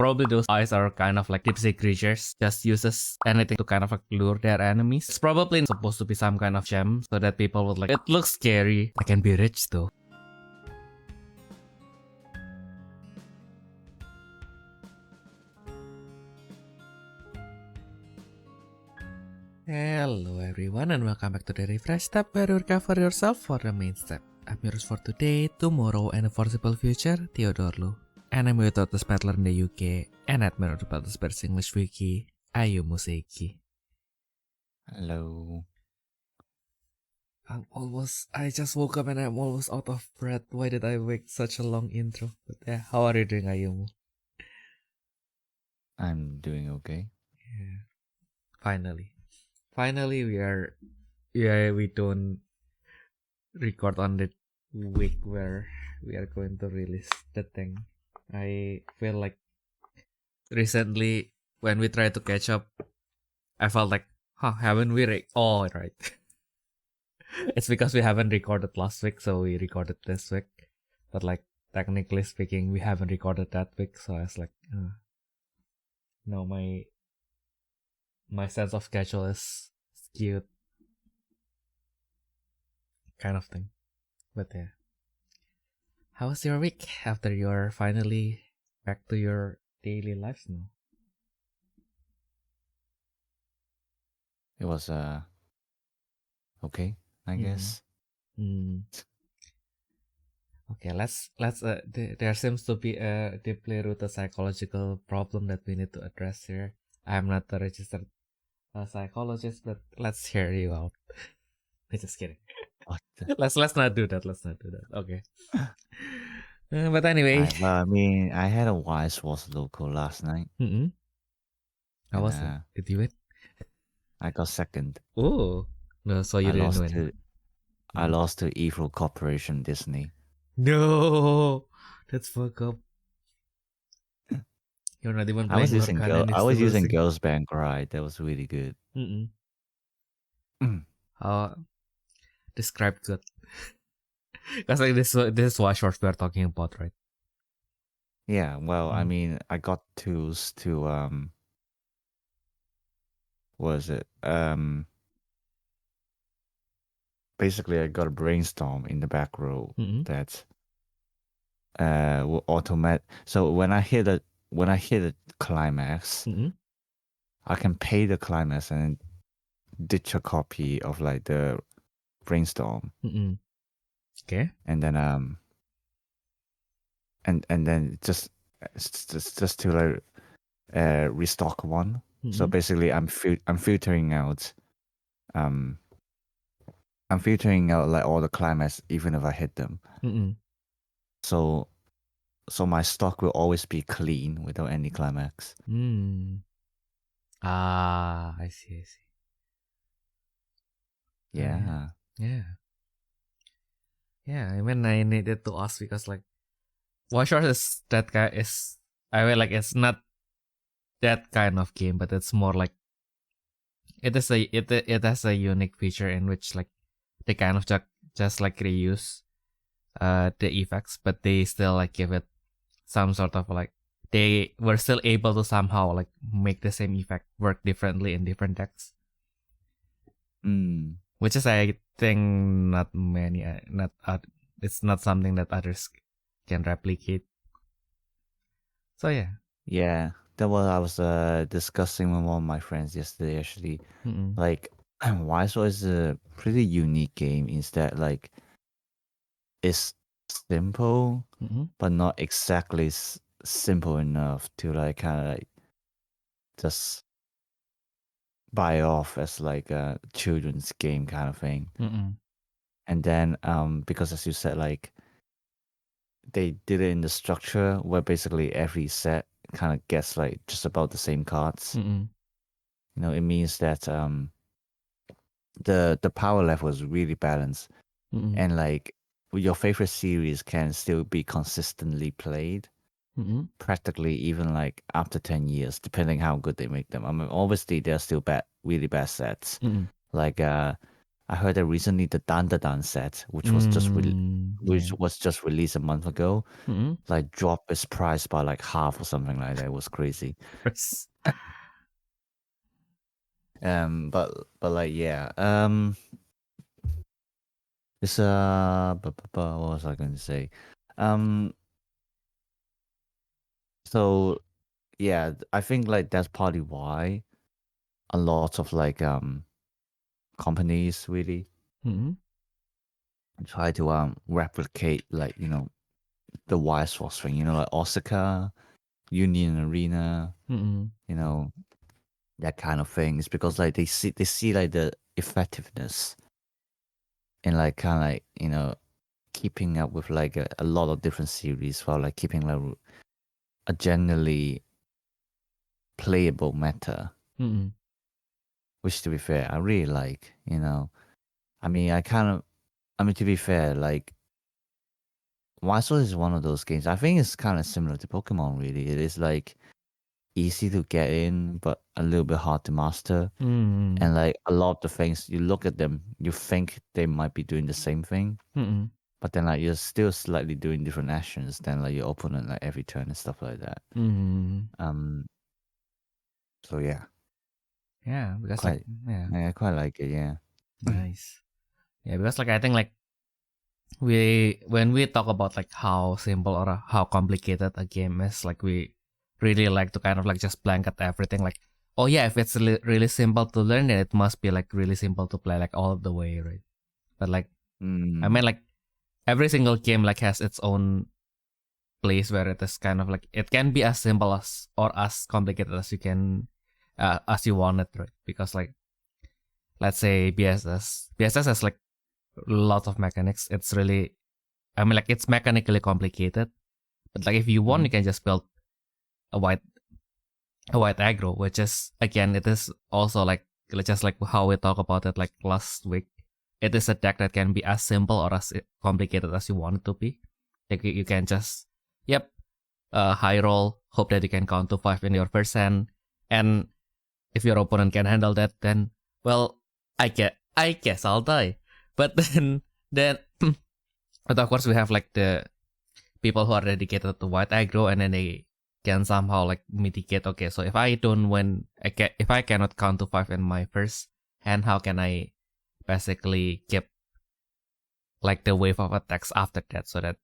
Probably those eyes are kind of like tipsy creatures, just uses anything to kind of like lure their enemies. It's probably supposed to be some kind of gem so that people would like, it looks scary. I can be rich though. Hello everyone and welcome back to the Refresh Step where you recover yourself for the main step. I'm yours for today, tomorrow and a foreseeable future, Theodore Lu. And I'm your Totus Battler in the UK and admin of the Battlespace English Wiki, Ayumu Seiki. Hello. I just woke up and I'm almost out of breath. Why did I wake such a long intro? But yeah, how are you doing, Ayumu? I'm doing okay. Yeah. Finally we don't record on the week where we are going to release the thing. I feel like recently when we try to catch up, I felt like, haven't we oh, right. It's because we haven't recorded last week, so we recorded this week. But like, technically speaking, we haven't recorded that week, so I was like, no, my sense of schedule is skewed. Kind of thing. But yeah. How was your week after you're finally back to your daily lives now? It was okay, I guess. Okay, let's there seems to be a deeply rooted psychological problem that we need to address here. I'm not a registered psychologist, but let's hear you out. Just kidding. What? Let's not do that. Okay. But anyway, I mean, I had a Wise Was local last night. How was it? Did you win? I got second. Oh, no, so you didn't win. I lost to Evil Corporation Disney. No, that's fucked up. You're not even playing. I was using Girls Bank Ride. That was really good. Describe that. Because like this is what shorts we're talking about, right? Yeah, well, I mean, I got tools to what was it? Basically, I got a brainstorm in the back row that will automate. So when I hit a climax, I can pay the climax and ditch a copy of like the brainstorm. Okay. And then and then just to like restock one. So basically, I'm filtering out like all the climax even if I hit them. So my stock will always be clean without any climax. I see. Yeah. I mean, I needed to ask because like, Watch Dogs is that guy is. I mean, like it's not that kind of game, but it's more like it has a unique feature in which like they kind of just like reuse the effects, but they still like give it some sort of like they were still able to somehow like make the same effect work differently in different decks. Which is, I think, it's not something that others can replicate. So yeah. Yeah, that was I was discussing with one of my friends yesterday. Actually, like Wise is a pretty unique game. Instead, like it's simple, but not exactly simple enough to like kind of like just buy off as like a children's game kind of thing. And then because as you said, like they did it in the structure where basically every set kind of gets like just about the same cards. You know, it means that the power level is really balanced, and like your favorite series can still be consistently played. Practically even like after 10 years, depending how good they make them. I mean, obviously they're still really bad sets. Like I I heard that recently the Dan set, which was just released a month ago, like dropped its price by like half or something like that. It was crazy. But like yeah. It's what was I going to say? So yeah, I think like that's partly why a lot of like companies really try to replicate like the Wire Source thing, like Osaka, Union Arena, that kind of thing. It's because like they see like the effectiveness in like kind of like keeping up with like a lot of different series while like keeping like a generally playable meta. Which, to be fair, I really like. I mean, to be fair, like Wire Source is one of those games. I think it's kind of similar to Pokemon. Really, it is like easy to get in, but a little bit hard to master. And like a lot of the things, you look at them, you think they might be doing the same thing, but then like you're still slightly doing different actions than like your opponent like every turn and stuff like that. So yeah. Yeah, because I quite like it. Yeah. Nice. Yeah, because like I think like when we talk about like how simple or how complicated a game is, like we really like to kind of like just blanket everything. Like, oh yeah, if it's really simple to learn, then it must be like really simple to play like all the way, right? But like, I mean, like every single game like has its own place where it is kind of like it can be as simple as or as complicated as you can as you want it, right? Because like let's say BSS has like lots of mechanics. It's really, I mean, like it's mechanically complicated, but like if you want, you can just build a white aggro, which is again, it is also like just like how we talked about it like last week. It is a deck that can be as simple or as complicated as you want it to be. Like you can just high roll, hope that you can count to 5 in your first hand, and if your opponent can handle that, then well, I guess I'll die. But then but of course we have like the people who are dedicated to white aggro, and then they can somehow like mitigate. Okay, so if I don't win, if I cannot count to 5 in my first hand, how can I basically keep like the wave of attacks after that? So that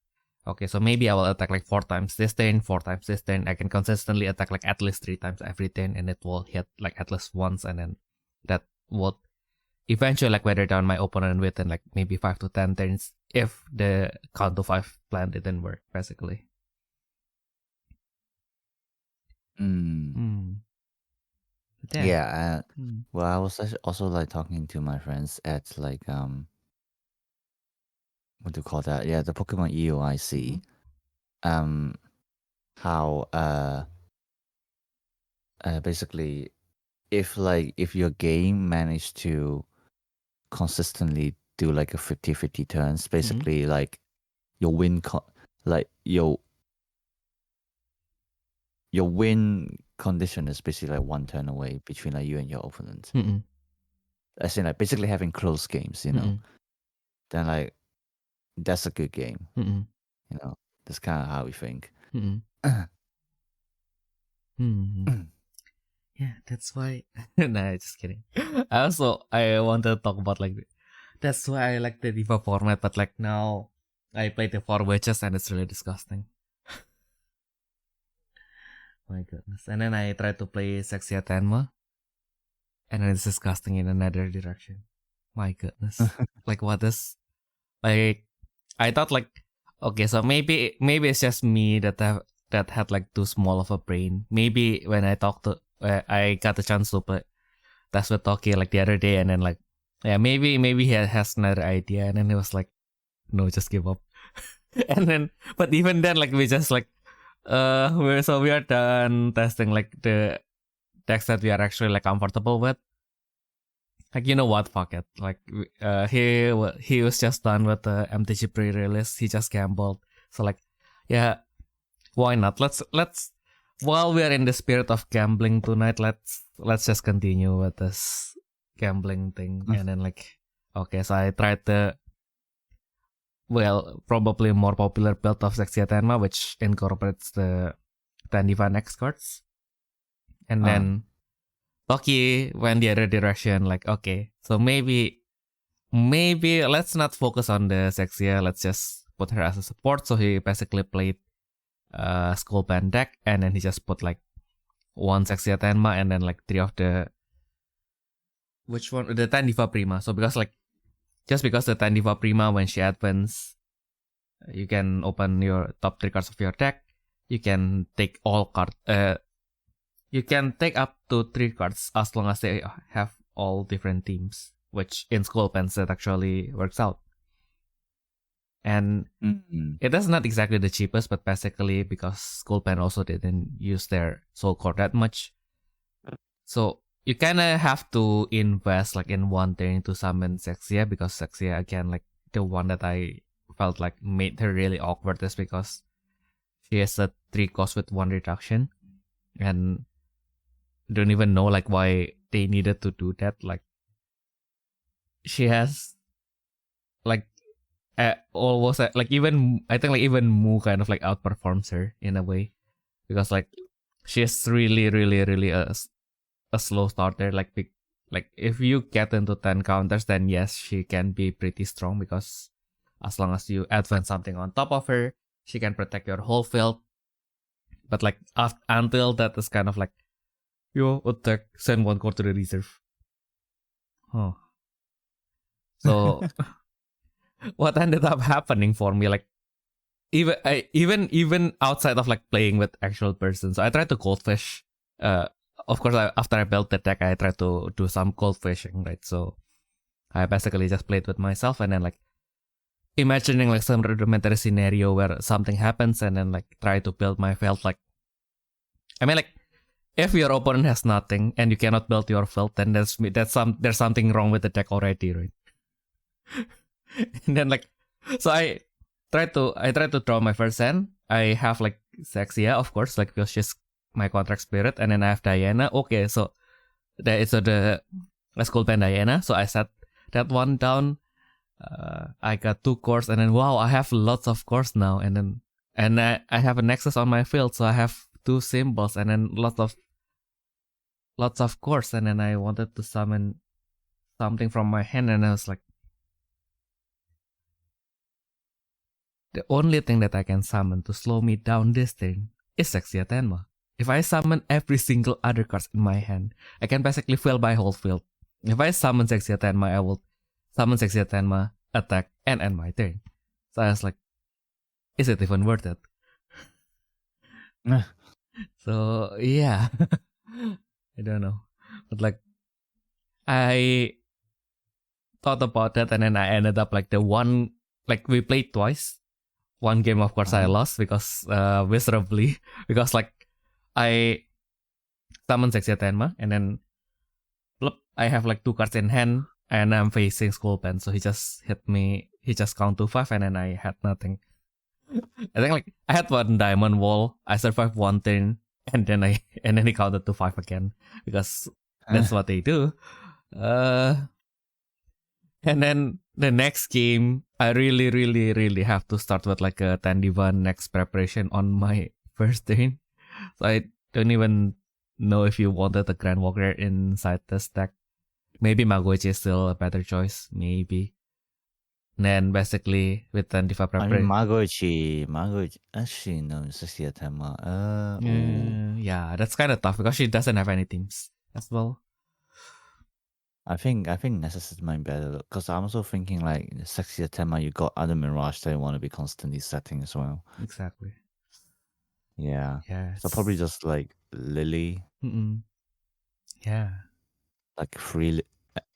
okay, so maybe I will attack like 4 times this turn, 4 times this turn. I can consistently attack like at least 3 times every turn, and it will hit like at least once, and then that would eventually like weather down my opponent within like maybe 5 to 10 turns if the count to 5 plan didn't work, basically. Yeah. Well, I was also like talking to my friends at like what do you call that? Yeah, the Pokemon EOIC. How basically if your game managed to consistently do like a 50-50 turns, basically like your win your win condition is basically like 1 turn away between like you and your opponent. As in like basically having close games, then like that's a good game. That's kind of how we think. Yeah, that's why. Nah, just kidding. I want to talk about like that's why I like the Diva format, but like now I play the 4 witches and it's really disgusting. My goodness. And then I try to play Sexia Tenma, and then it's disgusting in another direction. My goodness. Like what is like I thought like okay, so maybe it's just me that had like too small of a brain. Maybe when I I got the chance to play test with Toki like the other day, and then like maybe he has another idea, and then it was like no, just give up. And then but even then like we just like we are done testing like the decks that we are actually like comfortable with. Like, you know what, fuck it. Like he was just done with the MTG pre-release. He just gambled. So like yeah, why not? Let's while we are in the spirit of gambling tonight, let's just continue with this gambling thing. And then like okay, so I tried the, well, probably more popular build of Sexia Tenma, which incorporates the 10 Diva Next cards. And then Toki went the other direction, like, okay, so maybe let's not focus on the Sexia, let's just put her as a support. So he basically played Skullband deck, and then he just put like one Sexia Tenma and then like 3 of the, which one? The 10 Diva Prima. So because the 10 Diva Prima, when she advances, you can open your top 3 cards of your deck. You can take all cards. You can take up to 3 cards as long as they have all different teams, which in Skullpens that actually works out. And it is not exactly the cheapest, but basically because Skullpen also didn't use their soul core that much. So you kind of have to invest like in one turn to summon Sexia, because Sexia, again, like the one that I felt like made her really awkward is because she has a 3 cost with 1 reduction, and don't even know like why they needed to do that. Like she has like almost like even I think like even Mu kind of like outperforms her in a way, because like she's really a slow starter. Like if you get into 10 counters, then yes, she can be pretty strong, because as long as you advance something on top of her, she can protect your whole field. But like until that is kind of like, you attack, send 1 card to the reserve. So what ended up happening for me, like even outside of like playing with actual persons, so I tried to goldfish. Of course, after I built the deck, I tried to do some goldfishing, right? So I basically just played with myself, and then like imagining like some rudimentary scenario where something happens, and then like try to build my field. Like, I mean, like if your opponent has nothing and you cannot build your field, then there's something wrong with the deck already, right? And then like, so I tried to draw my first hand. I have like Sexia, of course, like because she's my contract spirit, and then I have Diana. Okay, so the let's call pen Diana. So I set that one down. I got 2 cores, and then wow, I have lots of cores now, and I have a Nexus on my field, so I have 2 symbols, and then lots of cores, and then I wanted to summon something from my hand, and I was like, the only thing that I can summon to slow me down this turn is Sexia Tenma. If I summon every single other card in my hand, I can basically fill my whole field. If I summon Sexia Tenma, I will summon Sexia Tenma, attack, and end my turn. So I was like, is it even worth it? So yeah, I don't know, but like I thought about that, and then I ended up like we played twice. One game, of course, I lost because miserably, because like I summoned Sexia Tenma, and then I have like 2 cards in hand, and I'm facing Skullpen, so he just hit me. He just count to 5, and then I had nothing. I think like I had 1 diamond wall. I survived 1 turn, and then he counted to 5 again, because that's what they do. And then the next game, I really have to start with like a 10 Diva next preparation on my first turn. So I don't even know if you wanted a Grand Walker inside the stack. Maybe Magoichi is still a better choice. Maybe. And then basically with 10 Diva I mean, preparation. Magoichi. Actually, no, Sexia Tenma. Yeah, that's kind of tough because she doesn't have any teams as well. I think Nessus is my better, because I'm also thinking like Sexia Tenma, you got other Mirage that you want to be constantly setting as well. Exactly. Yeah. Yeah. So probably just like Lily. Yeah. Like 3,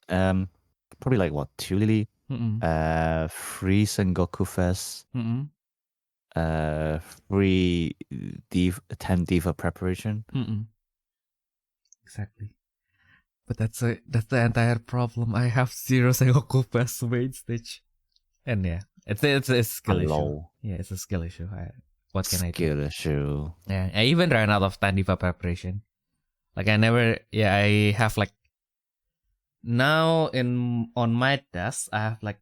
probably like what, 2 Lily, 3 Sengoku Fest, 3 10 Diva preparation. Exactly. But that's the entire problem. I have 0 Sengoku Fest main stage. And yeah, it's a skill issue. Yeah, it's a skill issue. What can I do? Skill issue. Yeah, I even ran out of 10 Diva preparation. Like I have like now on my desk, I have like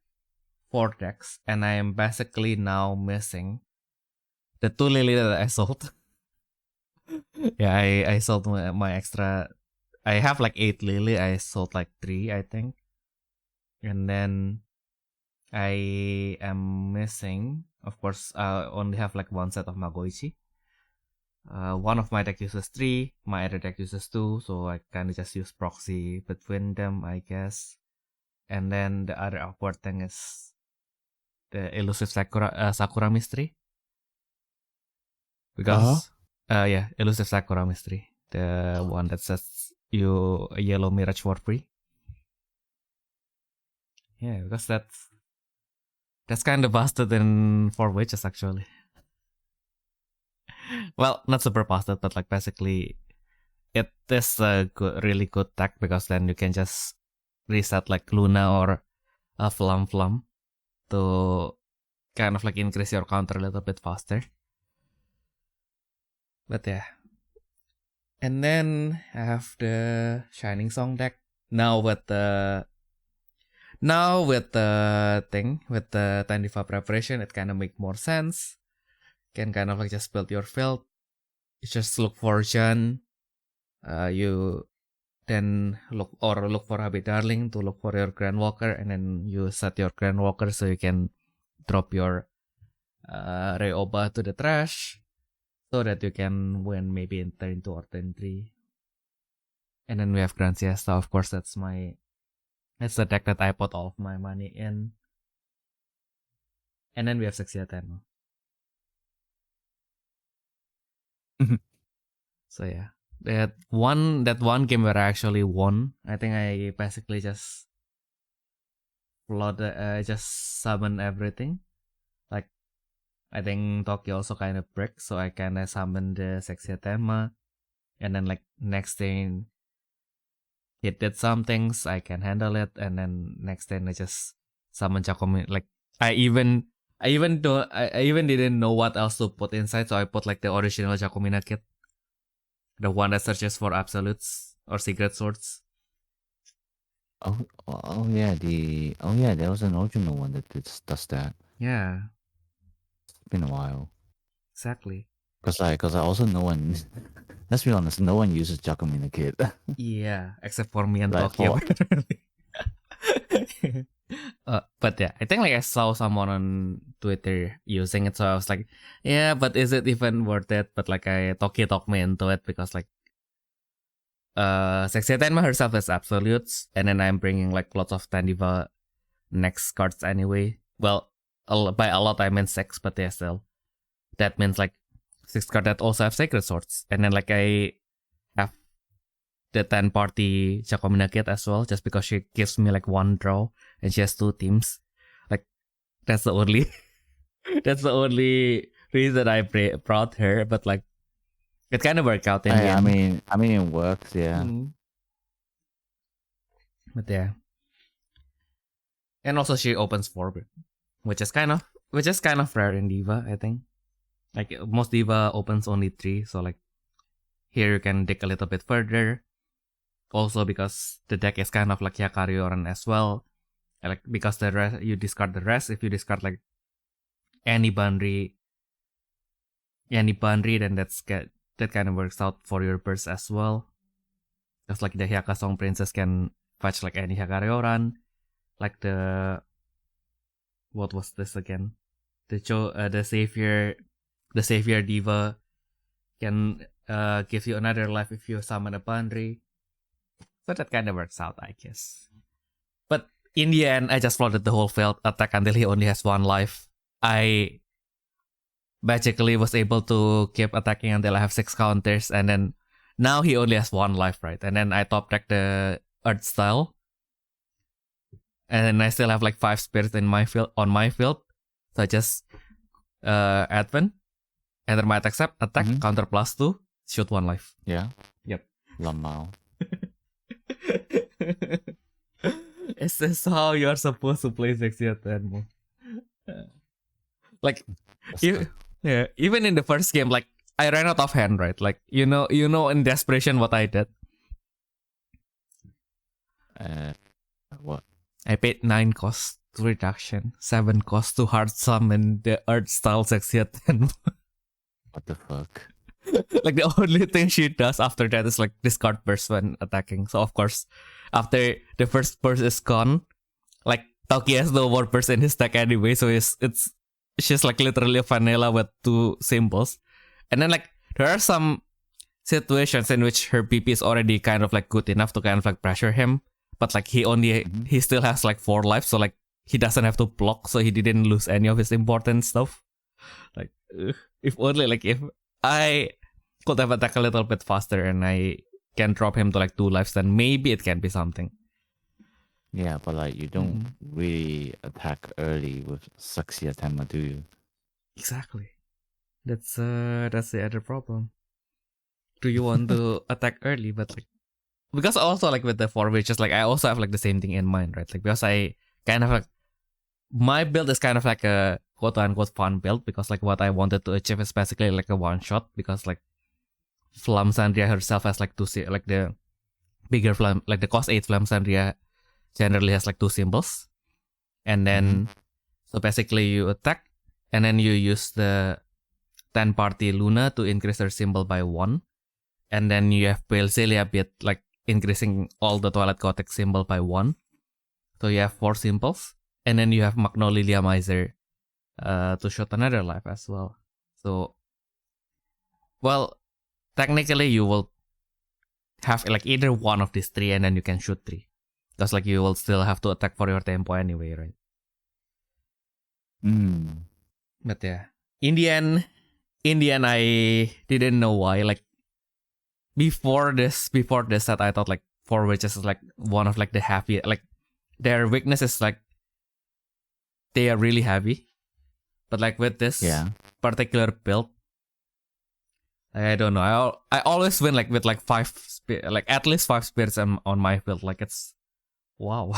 4 decks, and I am basically now missing the 2 Lily that I sold. Yeah, I sold my extra. I have like 8 Lily. I sold like 3, I think. And then I am missing, of course, I only have like 1 set of Magoichi. One of my deck uses 3, my other deck uses 2, so I kind of just use proxy between them, I guess. And then the other awkward thing is the elusive Sakura mystery. Because, elusive Sakura mystery. The one that says you a yellow mirage for free. Yeah, because that's kind of busted in 4 witches, actually. Well, not super busted, but like basically it is a really good deck because then you can just reset like Luna or a Flum to kind of like increase your counter a little bit faster. But yeah. And then I have the Shining Song deck. Now with the thing, with the Tandiva preparation, it kind of make more sense. Can kind of like just build your field. You just look for Jan. You then look for Habi Darling to look for your Grand Walker, and then you set your Grand Walker so you can drop your Reoba to the trash, so that you can win maybe in turn 2 or turn 3. And then we have Grand Siesta, of course. That's the deck that I put all of my money in. And then we have Sexia Tenno. So yeah, that one game where I actually won, I think I basically just just summon everything. Like, I think Tokyo also kind of brick, so I kind of summoned the Sexia Tenma, and then like next thing, it did some things, I can handle it, and then next thing I just summon Chakumi. Like, I even didn't know what else to put inside, so I put like the original Jakumina kit. The one that searches for absolutes or secret swords. Yeah, there was an original one that does that. Yeah. It's been a while. Exactly. Because I also no one, let's be honest, no one uses Jakumina kit. Yeah, except for me and Like, Tokyo. But yeah, I think like I saw someone on Twitter using it, so I was like, yeah, but is it even worth it? But like Tokyo talked me into it because like Sexia Tenma herself is absolutes, and then I'm bringing like lots of Tandiva next cards anyway. Well, by a lot I mean 6, but yeah, still. That means like 6 cards that also have sacred swords. And then like I have the 10 party Jakomina kit as well, just because she gives me like 1 draw and she has 2 teams. Like, that's the only reason I brought her, but like it kind of worked out in the end. I mean it works, yeah. But yeah. And also she opens 4, which is kind of rare in Diva, I think. Like most Diva opens only 3, so like here you can dig a little bit further. Also because the deck is kind of like Yakarioran as well. Like because the rest, you discard the rest. If you discard like any Banri, then that kind of works out for your burst as well. Just like the Hyaka Song Princess can fetch like any Yakarioran. Like what was this again? The Savior Diva can give you another life if you summon a Banri. So that kind of works out, I guess. But in the end, I just flooded the whole field attack until he only has 1 life. I magically was able to keep attacking until I have 6 counters, and then now he only has 1 life, right? And then I top deck the Earth Style. And then I still have like 5 spirits on my field. So I just Advent, enter my attack, counter +2, shoot 1 life. Yeah. Yep. Lamau. Is this how you are supposed to play Sexia Tenmo? Like, even in the first game, like I ran out of hand, right? Like you know, in desperation, what I did. I paid 9 cost to reduction, 7 cost to hard summon the Earth style Sexia 10. What the fuck? Like the only thing she does after that is like discard burst when attacking. So of course, after the first burst is gone, like Toki has no more burst in his deck anyway, so she's like literally a vanilla with 2 symbols. And then like there are some situations in which her PP is already kind of like good enough to kind of like pressure him, but like he still has like 4 life, so like he doesn't have to block, so he didn't lose any of his important stuff. Like if only like if I could have attacked a little bit faster and I can drop him to like 2 lives, then maybe it can be something. Yeah, but like you don't really attack early with Saxia Tenma, do you? Exactly. That's the other problem. Do you want to attack early? But like, because also like with the 4 witches, like I also have like the same thing in mind, right? Like because I kind of like my build is kind of like a quote unquote fun build, because like what I wanted to achieve is basically like a one shot, because like Flamsandria herself has like like the bigger Flam, like the cost 8 Flamsandria generally has like 2 symbols, and then so basically you attack and then you use the 10 party Luna to increase their symbol by 1, and then you have Pale Celia bit like increasing all the Twilight Cortex symbol by 1, so you have 4 symbols, and then you have Magnolia Miser to shoot another life as well. So well, technically you will have like either one of these 3 and then you can shoot 3. Because like you will still have to attack for your tempo anyway, right? But yeah, in the end, I didn't know why. Like before this set, I thought like 4 witches is like one of like the heavy, like their weakness is like they are really heavy. But like with this particular build, I don't know. I always win like with like 5 like at least 5 spirits on my build. Like it's wow.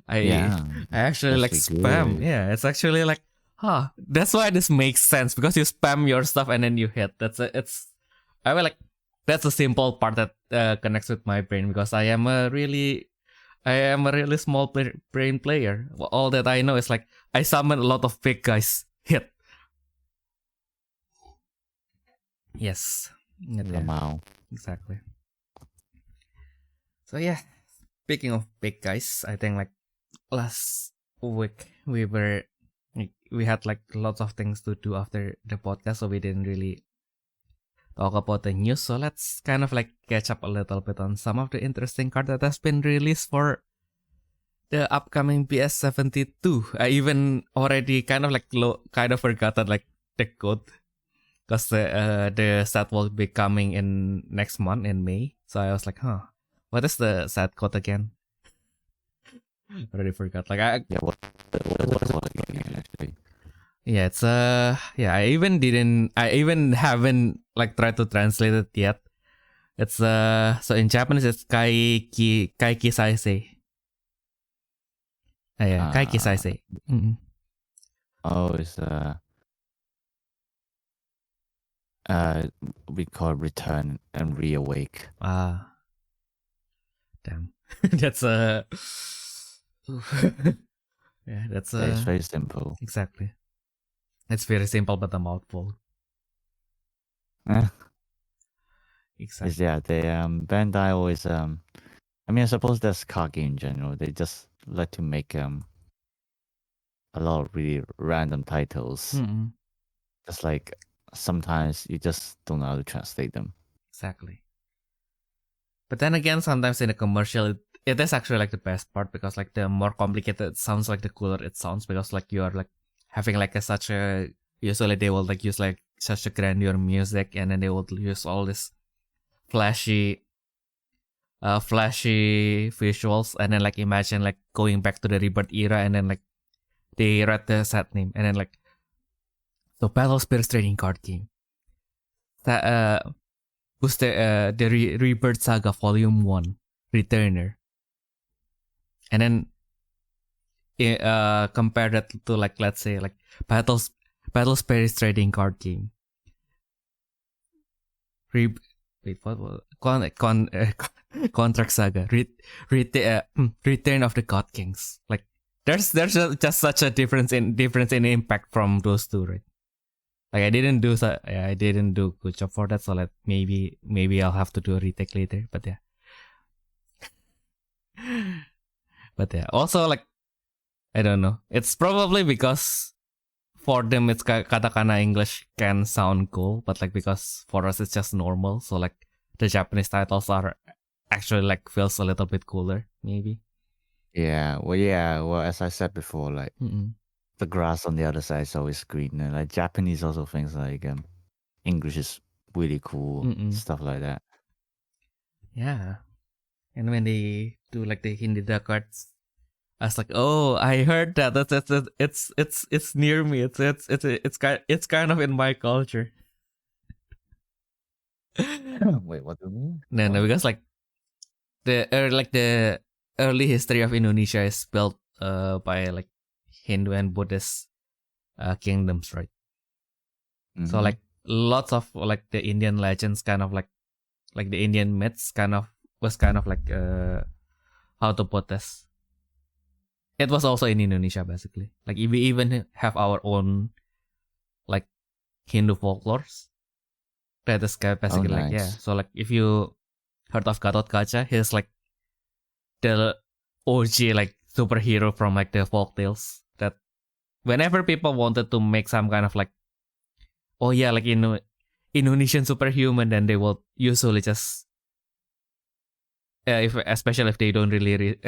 I actually like spam. Good. Yeah, it's actually like, that's why this makes sense, because you spam your stuff and then you hit. I mean like that's a simple part that connects with my brain, because I am a really small brain player. All that I know is like I summon a lot of big guys, hit. Yes. Wow. Exactly. So yeah, speaking of big guys, I think like last week we had like lots of things to do after the podcast, so we didn't really talk about the news. So let's kind of like catch up a little bit on some of the interesting cards that has been released for the upcoming PS72. I even already kind of like forgotten like the code, because the set will be coming in next month in May. So I was like, what is the set code again? Already forgot. Like what is it again, actually? Yeah, it's I even haven't like tried to translate it yet. It's so in Japanese it's Kaiki Saisei. Kaiki Saisei. Oh, it's we call return and reawake. Damn. That's yeah, that's it's very simple. Exactly. It's very simple but a mouthful. Exactly. Yeah, they Bandai always I mean, I suppose that's card game in general. They just like to make a lot of really random titles. Just like sometimes you just don't know how to translate them. Exactly. But then again, sometimes in a commercial, it is actually like the best part, because like the more complicated it sounds, like the cooler it sounds, because like you are like having like usually they will like use like such a grandeur music, and then they will use all this flashy visuals, and then like imagine like going back to the Rebirth era, and then like they read the set name, and then like the Battle Spirits trading card game. Who's the Rebirth Saga Volume 1 Returner, and then compare that to like, let's say like Battle Spirits trading card game. Wait, what? Contract Saga, Return of the God Kings. Like there's just such a difference in impact from those two, right? Like I didn't do good job for that, so like maybe I'll have to do a retake later. But yeah, also like I don't know. It's probably because for them it's katakana English can sound cool, but like because for us it's just normal. So like the Japanese titles are actually like feels a little bit cooler, maybe. Yeah. Well, as I said before, like Mm-mm. the grass on the other side is always greener. Like Japanese also thinks like English is really cool, stuff like that. Yeah. And when they do like the Hindi dub cards, I was like, oh, I heard that. It's near me. It's kind of in my culture. Wait, what do you mean? No, because like the early history of Indonesia is built by like Hindu and Buddhist kingdoms, right? So like lots of like the Indian legends kind of like the Indian myths was kind of like how to put this. It was also in Indonesia basically. Like we even have our own like Hindu folklores. That is basically like yeah. So like if you heard of Gatot Kaca, he's like the OG like superhero from like the folk tales. That whenever people wanted to make some kind of like oh yeah like Indonesian superhuman, then they will usually just especially if they don't really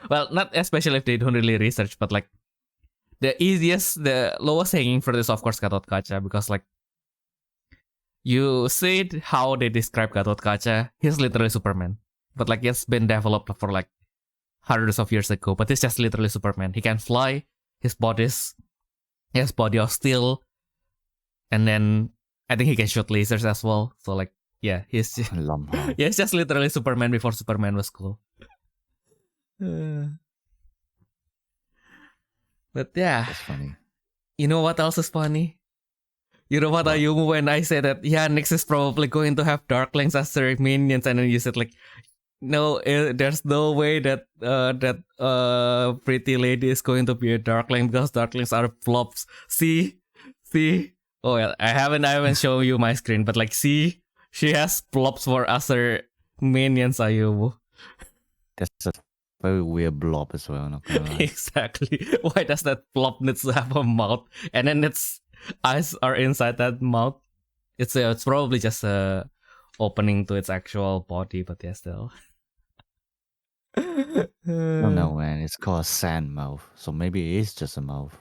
well, not especially if they don't really research, but like the lowest hanging fruit is of course Gatot Kaca, because like you see how they describe Gatot Kaca, he's literally Superman, but like it's been developed for like hundreds of years ago, but he's just literally Superman. He can fly, he has body of steel, and then I think he can shoot lasers as well. So like yeah, he's just literally Superman before Superman was cool. But yeah, that's funny. You know what else is funny? You know what, Ayumu, when I said that, yeah, Nyx is probably going to have Darklings as their minions, and then you said like, no, there's no way that pretty lady is going to be a Darkling because Darklings are flops. See. Oh yeah, I haven't shown you my screen, but like, see, she has flops for as her minions, Ayumu. That's a very weird blob as well. Not gonna lie. Exactly. Why does that blob needs to have a mouth, and then its eyes are inside that mouth? It's probably just a opening to its actual body, but yeah, still. I don't know, man. It's called a sand mouth, so maybe it is just a mouth.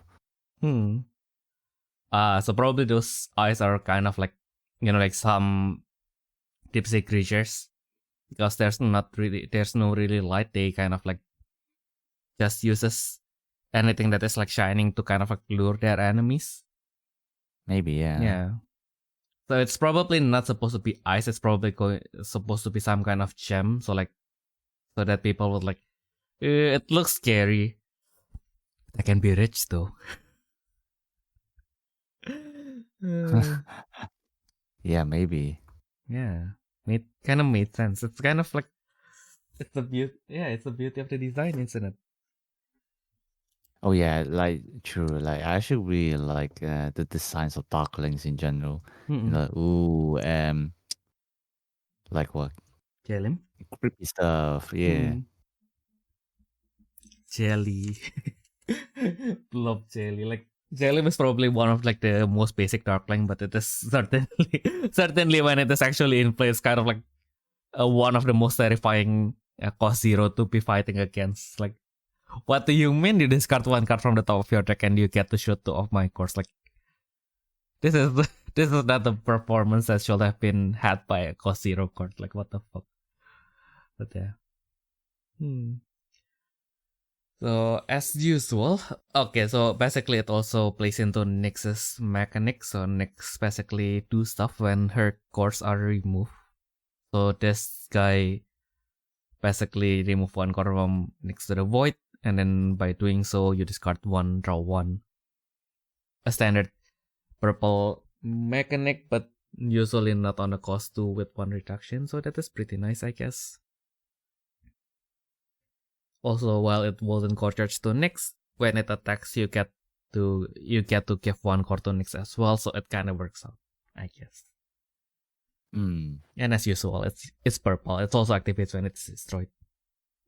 So probably those eyes are kind of like, like some deep sea creatures, because there's no really light. They kind of like just uses anything that is like shining to kind of like lure their enemies. Maybe, yeah. Yeah. So it's probably not supposed to be ice. It's probably supposed to be some kind of gem. So like, so that people would like, it looks scary. I can be rich though. Yeah, maybe. Yeah, kind of made sense. It's kind of like it's the beauty. Yeah, it's the beauty of the design, isn't it? Oh yeah, like true. Like I actually really like the designs of Darklings in general. Like what? Jelly. Creepy stuff. Yeah. Jelly. Love jelly. Like jelly is probably one of like the most basic Darkling, but it is certainly when it is actually in play, it's kind of like one of the most terrifying cost zero to be fighting against. Like, what do you mean you discard one card from the top of your deck and you get to shoot two of my cards? Like, this is not the performance that should have been had by a cost zero card. Like, what the fuck? But yeah. So as usual, okay. So basically, it also plays into Nyx's mechanics. So Nyx basically do stuff when her cores are removed. So this guy basically remove one core from Nyx to the void, and then by doing so, you discard one, draw one. A standard purple mechanic, but usually not on a cost 2 with one reduction. So that is pretty nice, I guess. Also, while it wouldn't core charge to Nyx, when it attacks, you get to give 1 core to Nyx as well. So it kind of works out, I guess. And as usual, it's purple. It also activates when it's destroyed,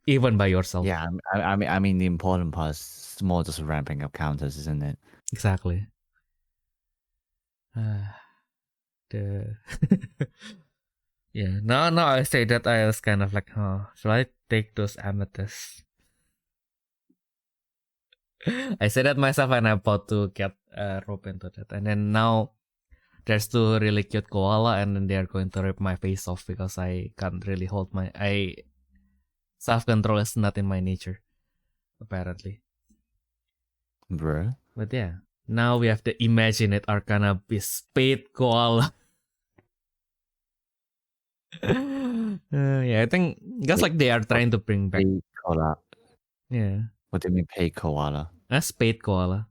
even by yourself. Yeah, I mean, the important part is more just ramping up counters, isn't it? Exactly. Yeah. No, I say that I was kind of like, should I take those amethysts? I said that myself and I'm about to get rope into that. And then now there's 2 really cute koala and then they're going to rip my face off because I can't really hold self-control is not in my nature, apparently. Bruh. But yeah, now we have to imagine it Arcana Beast Spade Koala. Yeah, I think because like they are trying to bring back. Koala. Yeah. What do you mean, pay koala? A spade koala.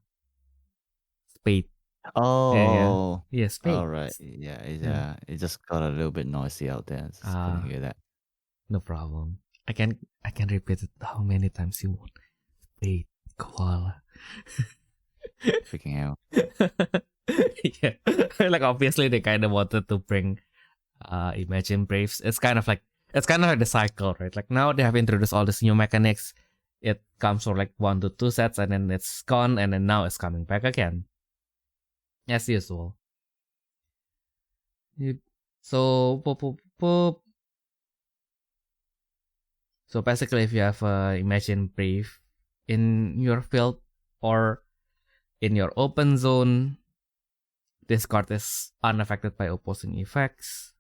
Spade. Oh. Yeah, spade. All right. Yeah. It just got a little bit noisy out there. Just couldn't hear that. No problem. I can repeat it how many times you want. Spade koala. Freaking hell. Yeah. Like obviously they kind of wanted to bring Imagine Braves. It's kind of like the cycle, right? Like now they have introduced all these new mechanics. It comes for like 1 to 2 sets and then it's gone and then now it's coming back again. As usual. So basically if you have Imagine Brave in your field or in your open zone, this card is unaffected by opposing effects.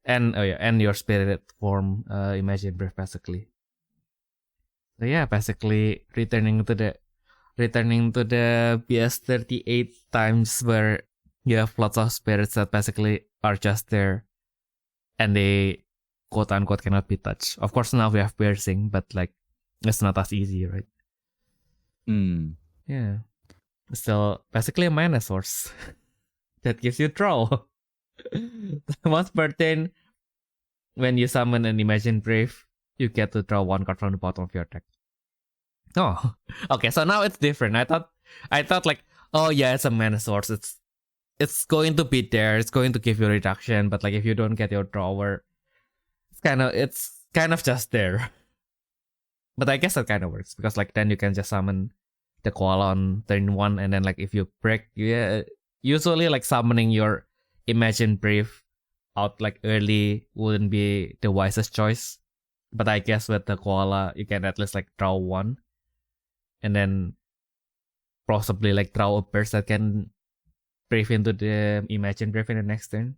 And your spirit form Imagine Brave basically. So yeah, basically returning to the BS38 times where you have lots of spirits that basically are just there and they quote unquote cannot be touched. Of course now we have piercing, but like it's not as easy, right? Yeah. Still basically a mana source that gives you draw. Once per turn, when you summon an Imagine Brave, you get to draw 1 card from the bottom of your deck. Oh, okay. So now it's different. I thought like, oh yeah, it's a mana source. It's going to be there. It's going to give you reduction, but like if you don't get your drawer, it's kind of just there. But I guess that kind of works because like then you can just summon the koala on turn 1, and then like if you break, usually like summoning your Imagine Brave out like early wouldn't be the wisest choice. But I guess with the koala, you can at least like draw 1. And then possibly like draw a burst that can brave into the Imagine Brave in the next turn.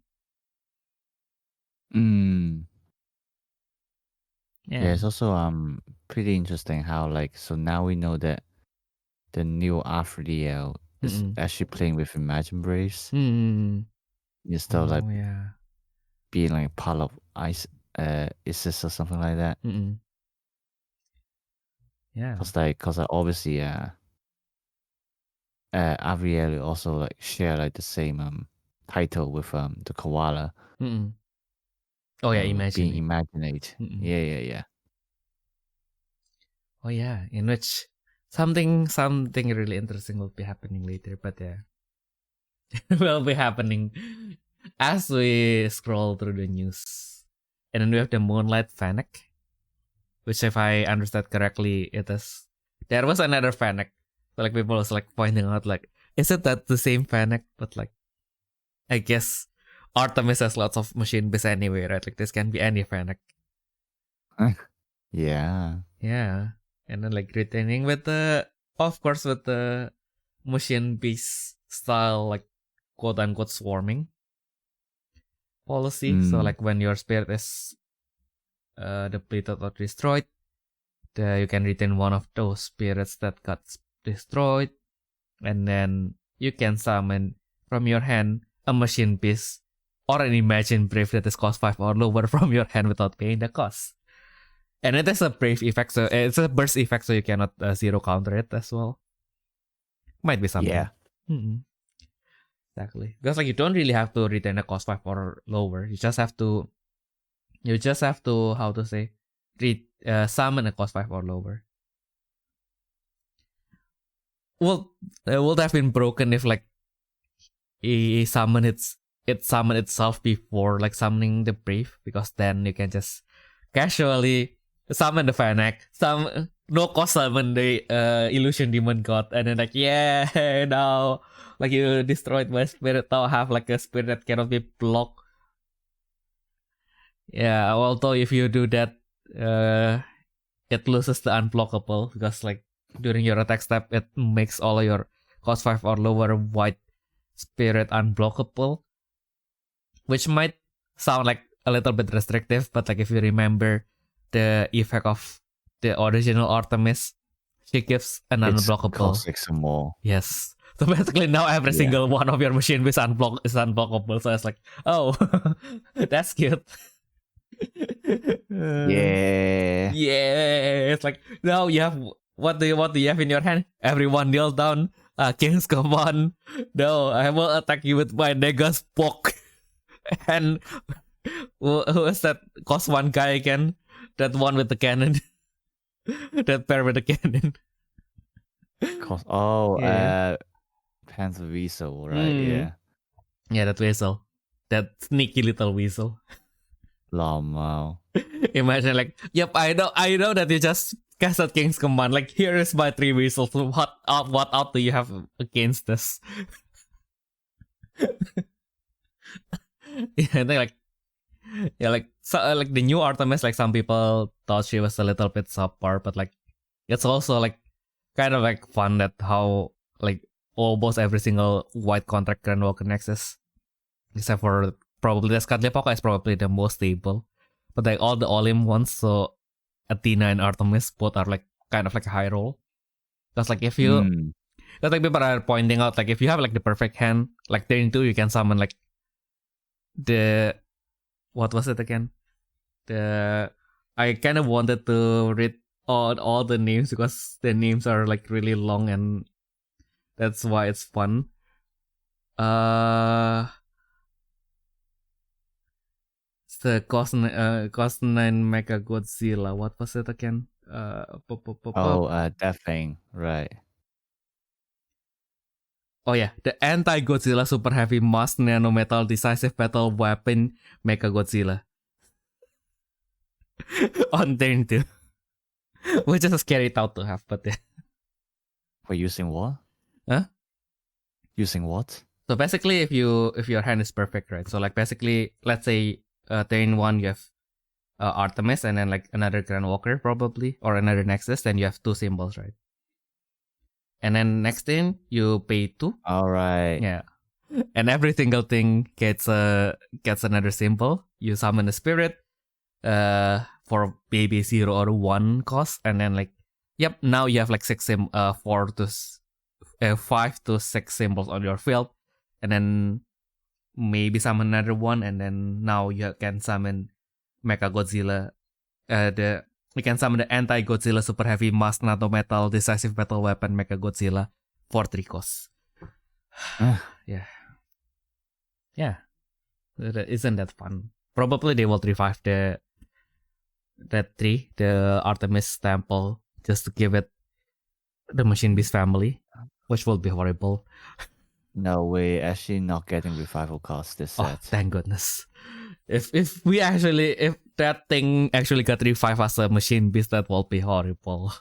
Yeah, it's also pretty interesting how like, so now we know that the new Afriel is actually playing with Imagine Braves. Instead of like being like part of ISIS or something like that. Yeah. Cause obviously Afriel also like share like the same title with the koala. Oh yeah, Imagine. Being imaginate. Yeah. Oh yeah, in which something really interesting will be happening later, but yeah. Will be happening as we scroll through the news. And then we have the Moonlight Fennec, which if I understand correctly, there was another Fennec. So like people was like pointing out like, isn't that the same Fennec? But like, I guess Artemis has lots of machine base anyway, right? Like this can be any Fennec. Yeah. Yeah. And then like retaining with the machine base style, like quote unquote swarming policy. So like when your spirit is depleted or destroyed, you can retain one of those spirits that got destroyed, and then you can summon from your hand a machine beast or an Imagine Brave that is cost 5 or lower from your hand without paying the cost. And it is a brave effect, so it's a burst effect, so you cannot zero counter it as well. Might be something. Yeah. Exactly. Because like you don't really have to retain a cost 5 or lower. You just have to You just have to, how to say, summon a cost 5 or lower. Well, it would have been broken if like it summoned itself before like summoning the Brave, because then you can just casually summon the Fennec, no cost summon the Illusion Demon God, and then like, yeah, now like you destroyed my spirit, now I have like a spirit that cannot be blocked. Yeah, although if you do that, it loses the unblockable, because like during your attack step, it makes all your cost 5 or lower white spirit unblockable, which might sound like a little bit restrictive, but like if you remember the effect of the original Artemis, she gives an unblockable. Cost 6 or more. Yes. So basically now every single one of your machine is unblockable. So it's like, oh, that's cute. Yeah. It's like, now you have, what do you have in your hand? Everyone kneel down. Kings, come on. No, I will attack you with my Negas Poke. And who is that? Cost 1 guy again? That one with the cannon. That pair with the cannon. Panther Weasel, right? Yeah, that weasel. That sneaky little weasel. Wow. Imagine like, yep, I know that you just casted King's Command. Like, here is my 3 weasels. What out do you have against this? Yeah, and like, like the new Artemis, like some people thought she was a little bit subpar, but like it's also like kind of like fun that how like almost every single white contract Grand Walker Nexus, except for probably the Skatlepoka, is probably the most stable. But like all the Olim ones, so Athena and Artemis both are like kind of like a high roll. Because like if you, because like people are pointing out, like if you have like the perfect hand, like turn 2, you can summon like the, what was it again? I kind of wanted to read all the names because the names are like really long, and that's why it's fun. It's the cost 9 Mega Godzilla. What was it again? That thing, right? Oh yeah, the anti-Godzilla Super Heavy Mass Nano Metal Decisive Battle Weapon Mega Godzilla. On turn 2. Which is a scary thought to have, but yeah. For using what? Huh? Using what? So basically, if your hand is perfect, right? So like basically, let's say turn 1 you have Artemis and then like another Grand Walker probably, or another Nexus, then you have 2 symbols, right? And then next turn you pay 2. All right. Yeah. And every single thing gets another symbol. You summon a spirit for maybe 0 or 1 cost, and then like, yep, now you have like 5 to 6 symbols on your field, and then maybe summon another one, and then now you can summon Mecha Godzilla. You can summon the anti-Godzilla Super Heavy Mass Nano Metal Decisive Battle Weapon Mecha Godzilla for 3 costs. Yeah. Isn't that fun? Probably they will revive the Artemis Temple, just to give it the Machine Beast family, which will be horrible. No way, actually not getting revival cost this set. Oh, thank goodness. If that thing actually got revived as a Machine Beast, that will be horrible.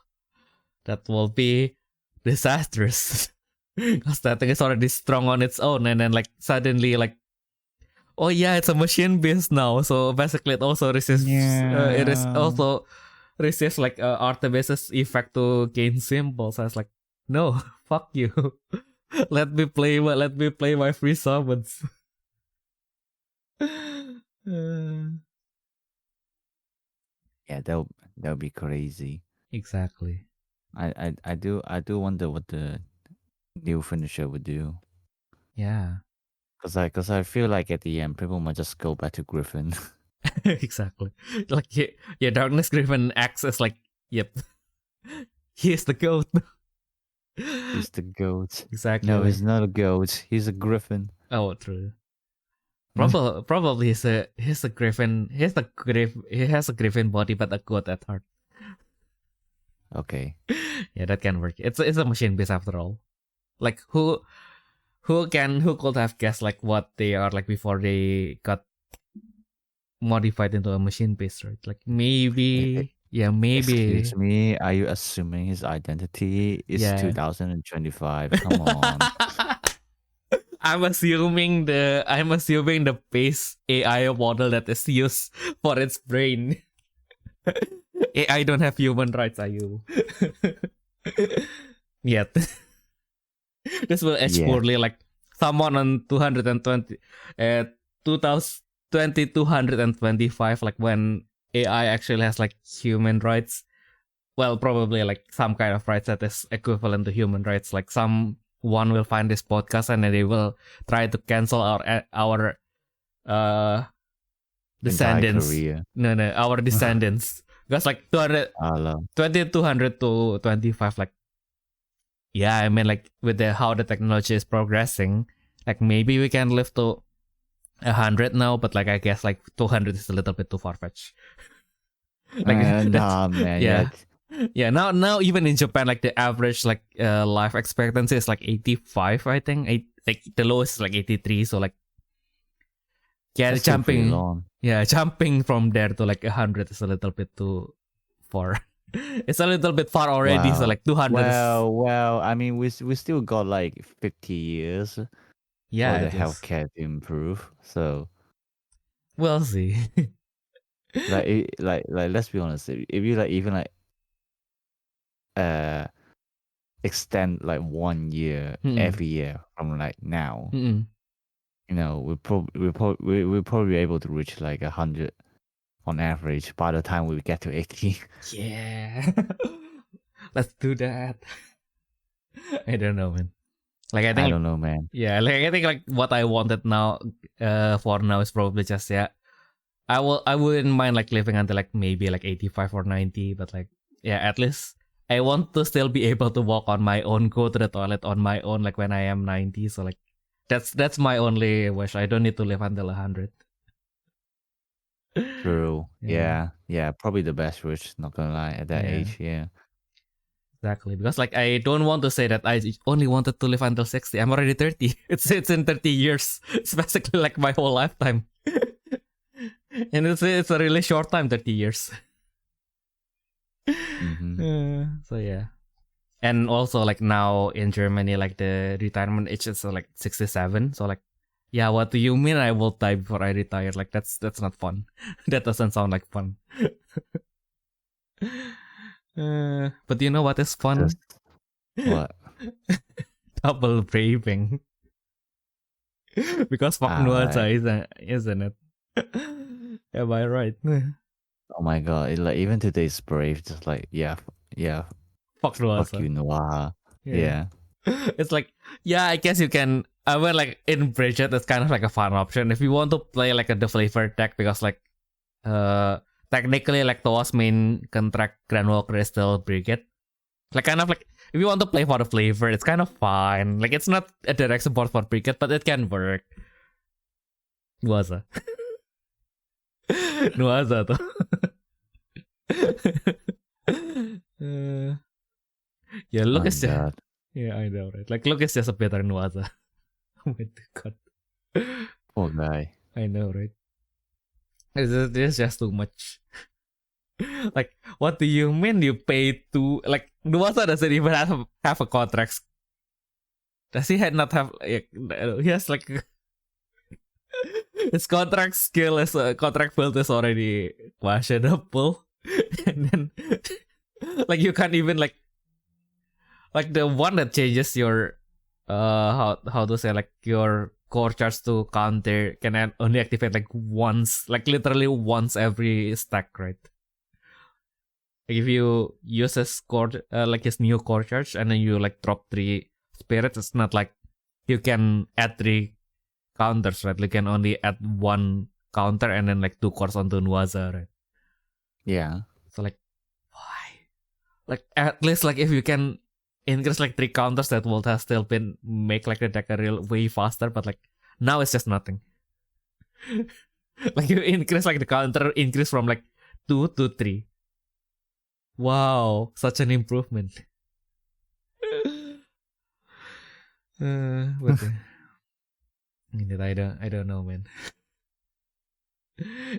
That will be disastrous. Because that thing is already strong on its own, and then like suddenly like, oh yeah, it's a Machine Beast now. So basically, it also resists. It is also resists like Artemis's effect to gain symbols. I was like, no, fuck you. Let me play my free summons. Yeah, that'll be crazy. Exactly. I do wonder what the new finisher would do. Yeah. Cause I feel like at the end people might just go back to Griffin. Exactly. Like yeah, Darkness Griffin acts as like, yep, he's the goat. He's the goat. Exactly. No, he's not a goat. He's a griffin. Oh, true. Probably he's a griffin. He has a griffin body, but a goat at heart. Okay. Yeah, that can work. It's a machine base after all. Like who could have guessed like what they are like before they got modified into a machine base, right? Like maybe Excuse me, are you assuming his identity is 2025? Come on. I'm assuming the base AI model that is used for its brain. AI don't have human rights, Ayumu. Yet. This will age poorly, like someone on 2225, like when AI actually has like human rights. Well, probably like some kind of rights that is equivalent to human rights. Like someone will find this podcast and then they will try to cancel our descendants. No, our descendants. Because like 2200 to 25, like yeah, I mean like with how the technology is progressing, like maybe we can live to 100 now, but like I guess like 200 is a little bit too far fetched. Like nah, man. Yeah. Now even in Japan, like the average like life expectancy is like 85, I think. Like the lowest is like 83. So like jumping from there to like 100 is a little bit too far. It's a little bit far already. Wow. So like 200. Well. I mean, we still got like 50 years. For the healthcare to improve. So we'll see. like let's be honest. If you like even like extend like 1 year every year from like now, you know, we'll probably be able to reach like 100 on average by the time we get to 80. Yeah. Let's do that. I don't know, man. Like I don't know, man. Yeah, like I think like what I wanted now for now is probably just I wouldn't mind like living until like maybe like 85 or 90, but like at least I want to still be able to walk on my own, go to the toilet on my own like when I am 90. So like that's my only wish. I don't need to live until 100. True. Yeah. Probably the best wish, not gonna lie, at that age. Yeah. Exactly, because like I don't want to say that I only wanted to live until 60. I'm already 30. It's in 30 years. It's basically like my whole lifetime. And it's a really short time, 30 years. So yeah. And also like now in Germany, like the retirement age is like 67. So like, yeah, what do you mean I will die before I retire? Like that's not fun. That doesn't sound like fun. But you know what is fun? What? Double braving. Because fuck Nuaza, isn't it? Am I right? Oh my god! Like even today's brave, just like fuck Nuaza. Fuck you, Noah. Yeah. It's like I guess you can. I mean, like in Bridget, it's kind of like a fun option if you want to play like the flavor deck, because like technically like Toa's main contract Granule Crystal Brigade. Like kind of like if you want to play for the flavor, it's kind of fine. Like it's not a direct support for Brigade, but it can work. Nuaza. Nuaza tuh. Yeah, look is just... Yeah, I know, right? Like look is just a better Nuaza. Oh my god. Poor guy. I know, right? It's just too much. Like, what do you mean you pay to... Like, Nuaza doesn't even have a contract. Does he not have... He has like... His contract skill is... contract build is already questionable. And then... like, you can't even like... Like, the one that changes your... how to say, like, your core charge to counter can only activate like once, like literally once every stack, right? Like if you use his core, like his new core charge, and then you like drop 3 spirits, it's not like you can add 3 counters, right? You can only add 1 counter and then like 2 cores onto Nuaza, right? Yeah. So like, why? Like at least like if you can increase like 3 counters, that would have still been make like the deck a real way faster, but like now it's just nothing. Like you increase like the counter increase from like 2 to 3. Wow, such an improvement. But I don't know, man.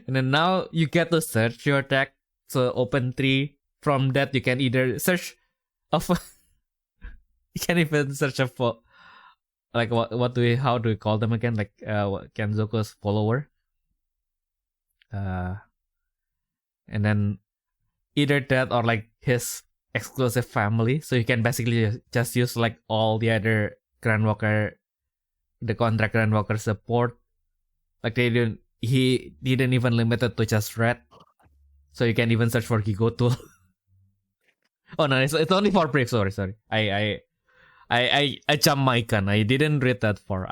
And then now you get to search your deck. So open 3. From that you can either search of you can even search for like how do we call them again? Like Kenzoku's follower. And then either that or like his exclusive family. So you can basically just use like all the other Grandwalker, the contract Grandwalker support. Like he didn't even limit it to just red. So you can even search for Gigotul. Oh no, it's only for brief. Sorry. I jumped my gun. I didn't read that far.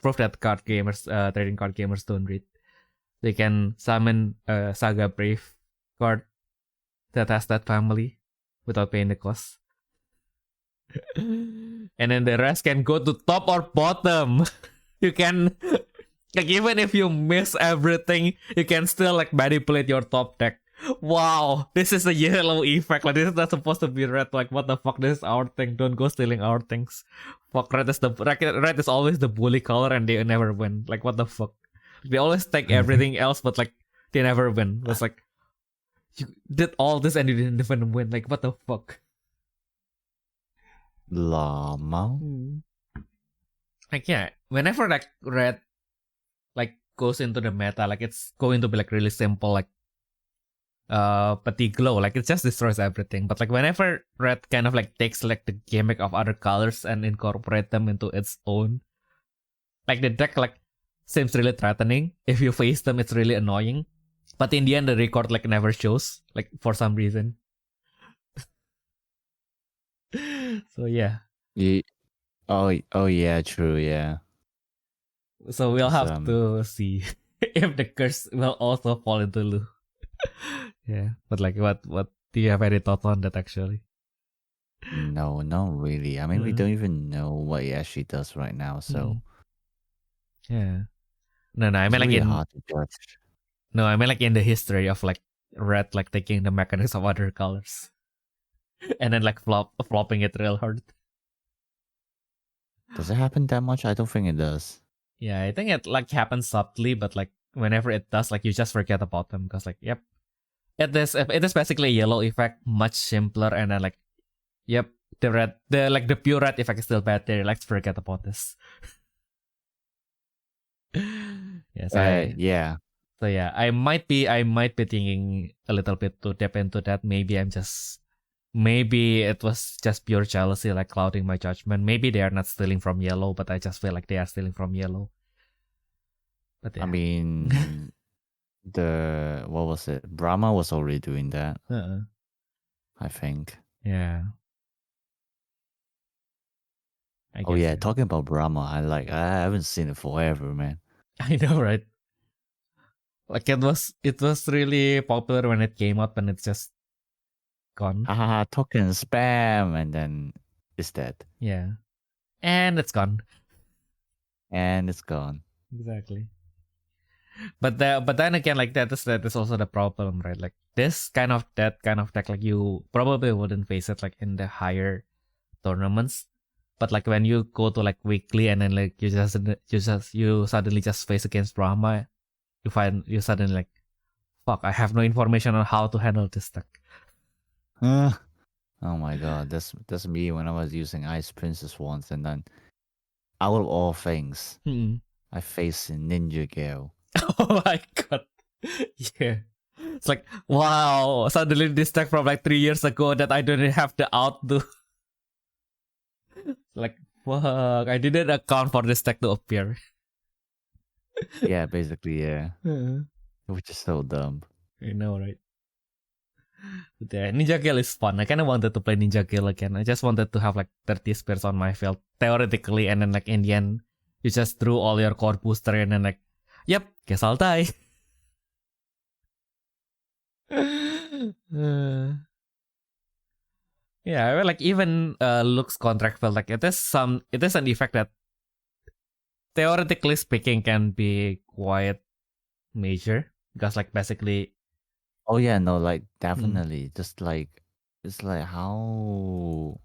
Proof that trading card gamers don't read. They can summon a Saga Brave card that has that family without paying the cost. And then the rest can go to top or bottom. You can like even if you miss everything, you can still like manipulate your top deck. Wow, this is a yellow effect. Like this is not supposed to be red. Like what the fuck? This is our thing. Don't go stealing our things. Fuck, red is always the bully color, and they never win. Like what the fuck? They always take everything else, but like they never win. It's like you did all this and you didn't even win. Like what the fuck? Llama. Like yeah, whenever like red like goes into the meta, like it's going to be like really simple, like Petit Glow, like it just destroys everything. But like whenever red kind of like takes like the gimmick of other colors and incorporate them into its own, like the deck like seems really threatening. If you face them, it's really annoying. But in the end, the record like never shows, like for some reason. So yeah. Oh yeah, true, yeah. So we'll have to see if the curse will also fall into Lu. Yeah, but like what do you have any thoughts on that actually? No, not really. I mean, we don't even know what he actually does right now, so yeah. No, I mean it's like really hard to judge. No, I mean like in the history of like red like taking the mechanics of other colors. And then like flopping it real hard. Does it happen that much? I don't think it does. Yeah, I think it like happens subtly, but like whenever it does, like you just forget about them because like yep, it is basically a yellow effect, much simpler, and then like yep, the pure red effect is still bad there. Let's forget about this. Yes, yeah. So yeah, I might be thinking a little bit to dip into that. Maybe it was just pure jealousy, like clouding my judgment. Maybe they are not stealing from yellow, but I just feel like they are stealing from yellow. But yeah. I mean, what was it? Brahma was already doing that. I think. Yeah. Oh yeah, talking about Brahma, I haven't seen it forever, man. I know, right? Like it was really popular when it came out, and it's just gone. Haha, token spam, and then it's dead. Yeah, and it's gone. And it's gone. Exactly. But then again, like that is also the problem, right? Like that kind of deck, like you probably wouldn't face it like in the higher tournaments. But like when you go to like weekly and then like you suddenly just face against Brahma, you suddenly like, fuck, I have no information on how to handle this deck. Oh my god, that's me when I was using Ice Princess once, and then out of all things, I faced Ninja Gale. Oh my god. Yeah. It's like, wow, suddenly this deck from like 3 years ago that I didn't have the outdo. Like, fuck, I didn't account for this deck to appear. Yeah, basically, yeah. Which is so dumb. I know, right? But yeah, Ninja Gale is fun. I kind of wanted to play Ninja Gale again. I just wanted to have like 30 spares on my field, theoretically, and then like in the end, you just threw all your core booster and then like, yep, guess I'll die. Yeah, I mean, like even Luke's contract felt like it is an effect that theoretically speaking can be quite major because like basically. Oh yeah, no, like definitely. Just like it's like how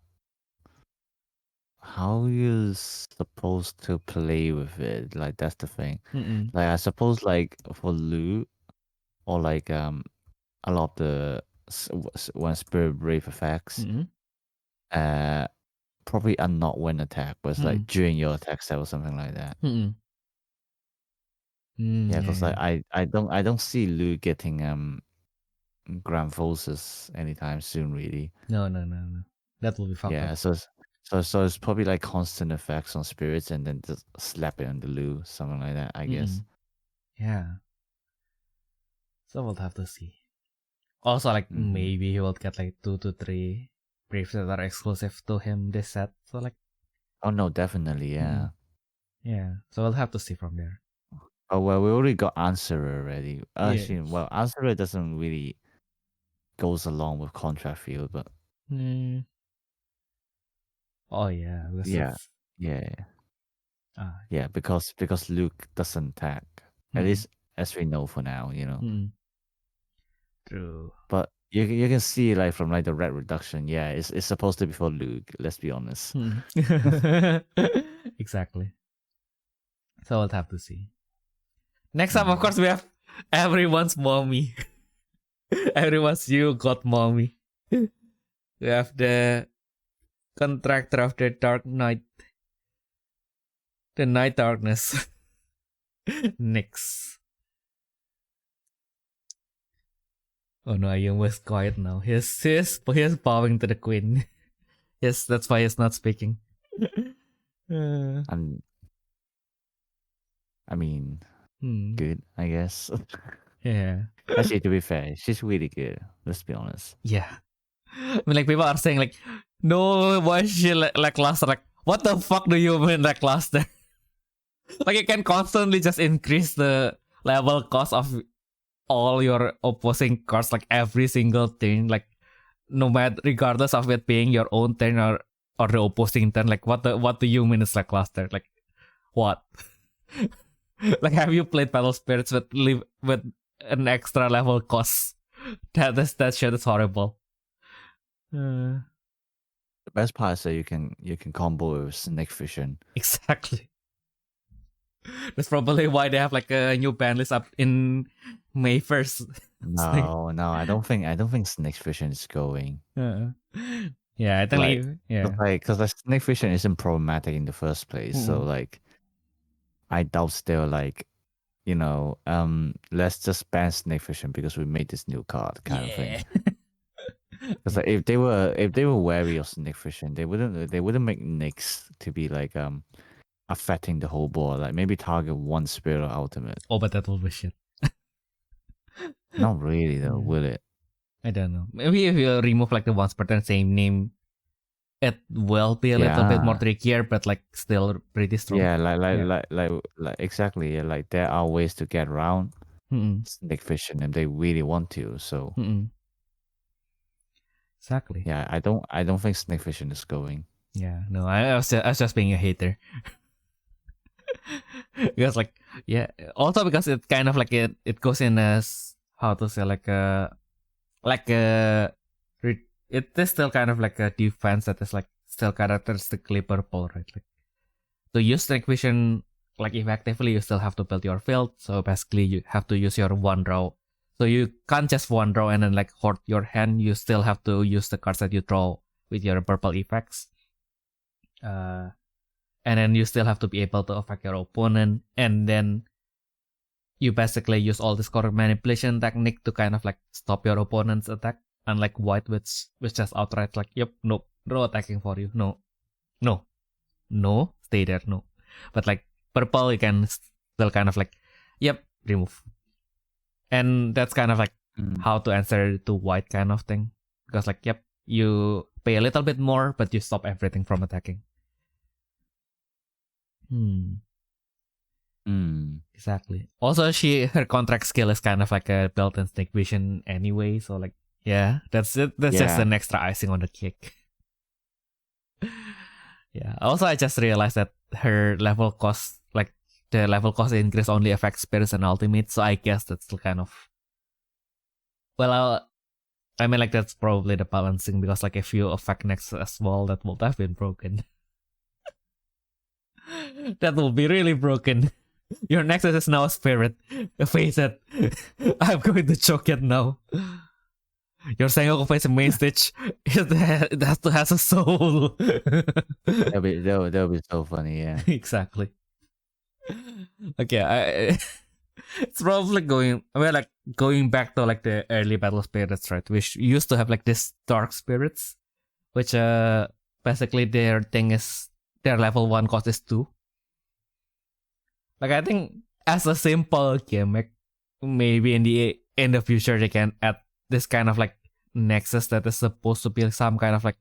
you supposed to play with it. Like that's the thing. Like I suppose like for Lu or like a lot of the when spirit brave effects, probably are not when attack, but it's like during your attack step or something like that. Yeah, because like I don't see Lu getting Grand Forces anytime soon, really. No. That will be fucked Yeah, up. so it's probably like constant effects on spirits and then just slap it on the Lu, something like that, I guess. Yeah. So we'll have to see. Also, like maybe he will get like 2 to 3 briefs that are exclusive to him this set. So like. Oh no, definitely, yeah. Yeah. So we'll have to see from there. Oh well, we already got Answerer already. Actually, Yeah. well, Answerer doesn't really goes along with contract field, but oh yeah. yeah, yeah, because Luke doesn't tag. At least as we know for now, you know. True. But you can see like from like the red reduction, yeah, it's supposed to be for Luke. Let's be honest. Exactly. So we'll have to see. Next up, of course, we have everyone's mommy. Everyone's you got mommy. We have the contractor of the dark night. The night darkness. Nyx. Oh no, Ayumu is quiet now. He's bowing to the queen. Yes, that's why he's not speaking. And I mean, good, I guess. Yeah. Actually, to be fair, she's really good. Let's be honest. Yeah. I mean, like people are saying like, no, why is she lackluster? Like, what the fuck do you mean lackluster? Like you can constantly just increase the level cost of all your opposing cards like every single turn, like no matter regardless of it being your own turn or the opposing turn. Like what do you mean is lackluster? Like what? Like have you played Battle Spirits with an extra level cost? That shit is horrible. The best part is that you can combo with Snake Vision. Exactly. That's probably why they have like a new ban list up in May 1st. No, I don't think Snake Vision is going. Yeah, I think because like Snake Vision isn't problematic in the first place. So like, I doubt they're like, you know, let's just ban Snake Vision because we made this new card kind of thing. Because like if they were wary of Snake Vision, they wouldn't make Nyx to be like affecting the whole board. Like maybe target one spirit or ultimate. Oh, but that will be shit. Not really though, will it? I don't know. Maybe if you remove like the once per turn same name, it will be a little bit more trickier, but like still pretty strong. Yeah, like exactly. Yeah, like there are ways to get around Snake Vision if they really want to. So exactly. Yeah, I don't think Snake Vision is going. Yeah, no, I was just being a hater. Because like also because it kind of like it goes in as how to say it is still kind of like a defense that is like still characteristically purple, right? Like to use Snake Vision like effectively, you still have to build your field. So basically, you have to use your one draw. So you can't just one draw and then like hoard your hand. You still have to use the cards that you draw with your purple effects. And then you still have to be able to affect your opponent, and then you basically use all this core manipulation technique to kind of like stop your opponent's attack. Unlike white, which just outright like, yep, nope, no attacking for you, no, stay there, no. But like purple, you can still kind of like, yep, remove. And that's kind of like how to answer to white kind of thing, because like, yep, you pay a little bit more, but you stop everything from attacking. Exactly. Also, her contract skill is kind of like a built-in Snake Vision anyway. So like, yeah, that's it. That's just an extra icing on the cake. Yeah. Also, I just realized that her level cost, like the level cost increase only affects spirits and ultimate, so I guess that's kind of... Well, I mean, like, that's probably the balancing, because, like, if you affect Nexus as well, that would have been broken. That will be really broken. Your Nexus is now a spirit. Face it. I'm going to choke it now. Your Sengoku plays a main stage. It has a soul. That'll be so funny, yeah. Exactly. Okay, it's probably going back to like the early battle spirits, right? We used to have like this dark spirits, which basically their thing is their level 1 cost is 2. Like, I think as a simple gimmick, maybe in the future they can add this kind of like Nexus that is supposed to be some kind of like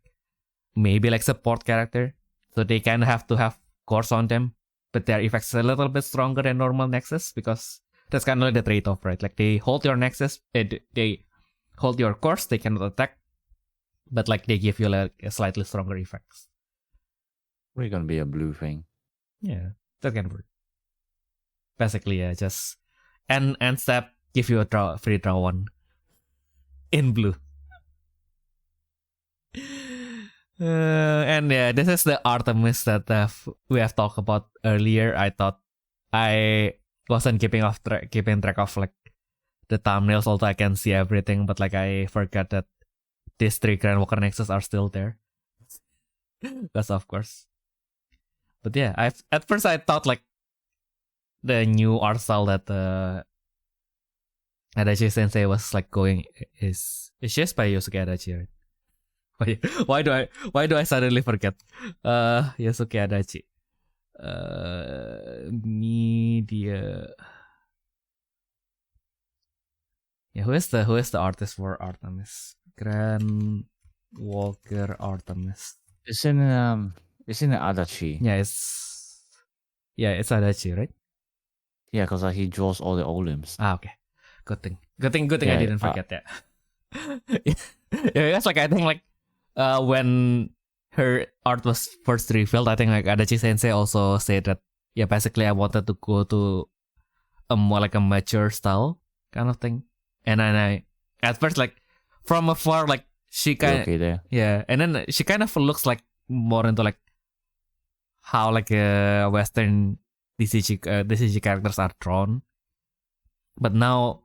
maybe like support character, so they kind of have to have cores on them, but their effects are a little bit stronger than normal Nexus, because that's kind of like the trade-off, right? Like, they hold your Nexus, they hold your cores, they cannot attack, but like they give you like a slightly stronger effects. We're gonna be a blue thing. Yeah, that can work. Basically, yeah, just end step, give you a free draw 1 in blue. And yeah, this is the Artemis that we have talked about earlier. I thought I wasn't keeping track of like the thumbnails, although I can see everything, but like I forgot that these 3 Grand Walker Nexus are still there. That's of course. But yeah, at first I thought like the new art style that Adachi Sensei was like going is just by Yosuke Adachi, right? Why do I suddenly forget? Yosuke Adachi. Media. Yeah, who is the artist for Artemis? Grand Walker Artemis. It's in Adachi. Yeah, it's Adachi, right? Yeah, because he draws all the Olymps. Okay. Good thing I didn't forget that. Yeah, that's like, I think like when her art was first revealed, I think like Adachi Sensei also said that, yeah, basically I wanted to go to a more like a mature style kind of thing. And then I at first like from afar, like she kind of yeah, and then she kind of looks like more into like how like Western DCG characters are drawn. But now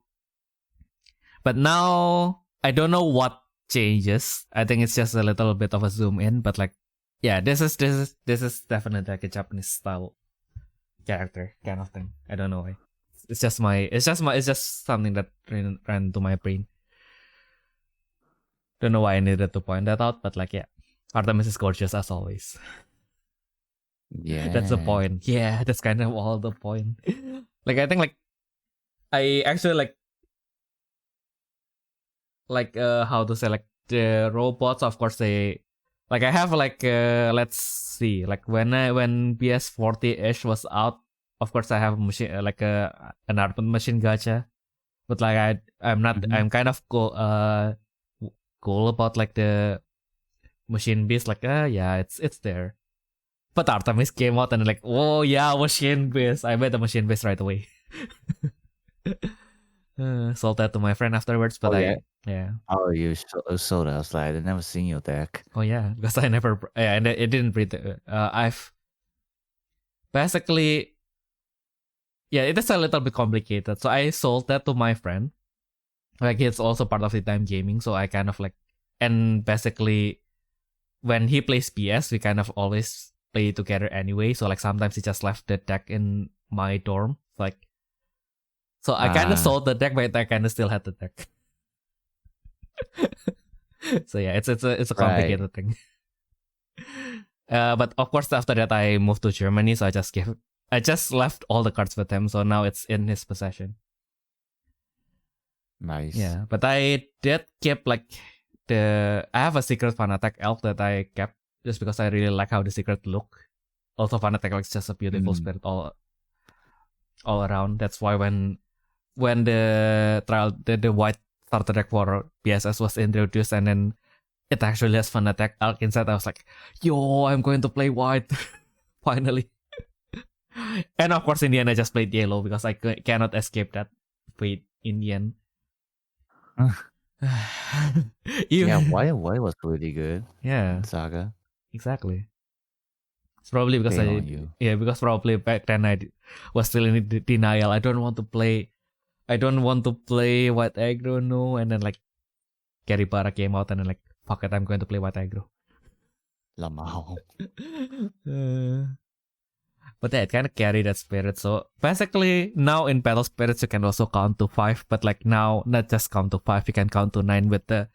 I don't know what changes. I think it's just a little bit of a zoom in, but like, yeah, this is definitely like a Japanese style character kind of thing. I don't know why. It's just something that ran to my brain. Don't know why I needed to point that out, but like, yeah, Artemis is gorgeous as always. Yeah, that's the point. Yeah, that's kind of all the point. Like, I think like I actually like how to say, like the robots, of course they like, I have like let's see, like when BS40-ish was out, of course I have a machine like an Artemis machine gacha, but like I'm not I'm kind of cool about like the machine beast, like yeah, it's there. But Artemis came out and like, oh yeah, machine beast. I bet the machine beast right away. Sold that to my friend afterwards, but yeah. Oh, you sold it. I was like, I've never seen your deck. Oh yeah, because I never, yeah, and it didn't breed. I've basically, yeah, it is a little bit complicated. So I sold that to my friend. Like, it's also part of the time gaming, so I kind of like, and basically, when he plays PS, we kind of always play together anyway. So like sometimes he just left the deck in my dorm, like. So I kind of sold the deck, but I kind of still had the deck. So yeah, it's a complicated thing. But of course, after that I moved to Germany, so I just left all the cards with him. So now it's in his possession. Nice. Yeah, but I did keep like I have a secret Fanatic elf that I kept just because I really like how the secret look. Also, Fanatic elf is just a beautiful spirit all around. That's why when the white starter deck for PSS was introduced, and then it actually has Fanatic elf inside, I was like, yo, I'm going to play white. Finally. And of course, in the end, I just played yellow because I cannot escape that fate in the end. Yeah, white was really good Yeah, in Saga. exactly. It's probably because Shame on you. because probably back then I was still in denial. I don't want to play White Aggro, no. And then like HIRAHIRA came out and then like, fuck it, I'm going to play White Aggro. Lamau. But yeah, it kind of carried that spirit. So basically, now in Battle Spirits, you can also count to 5. But like now, not just count to 5, you can count to 9 with the...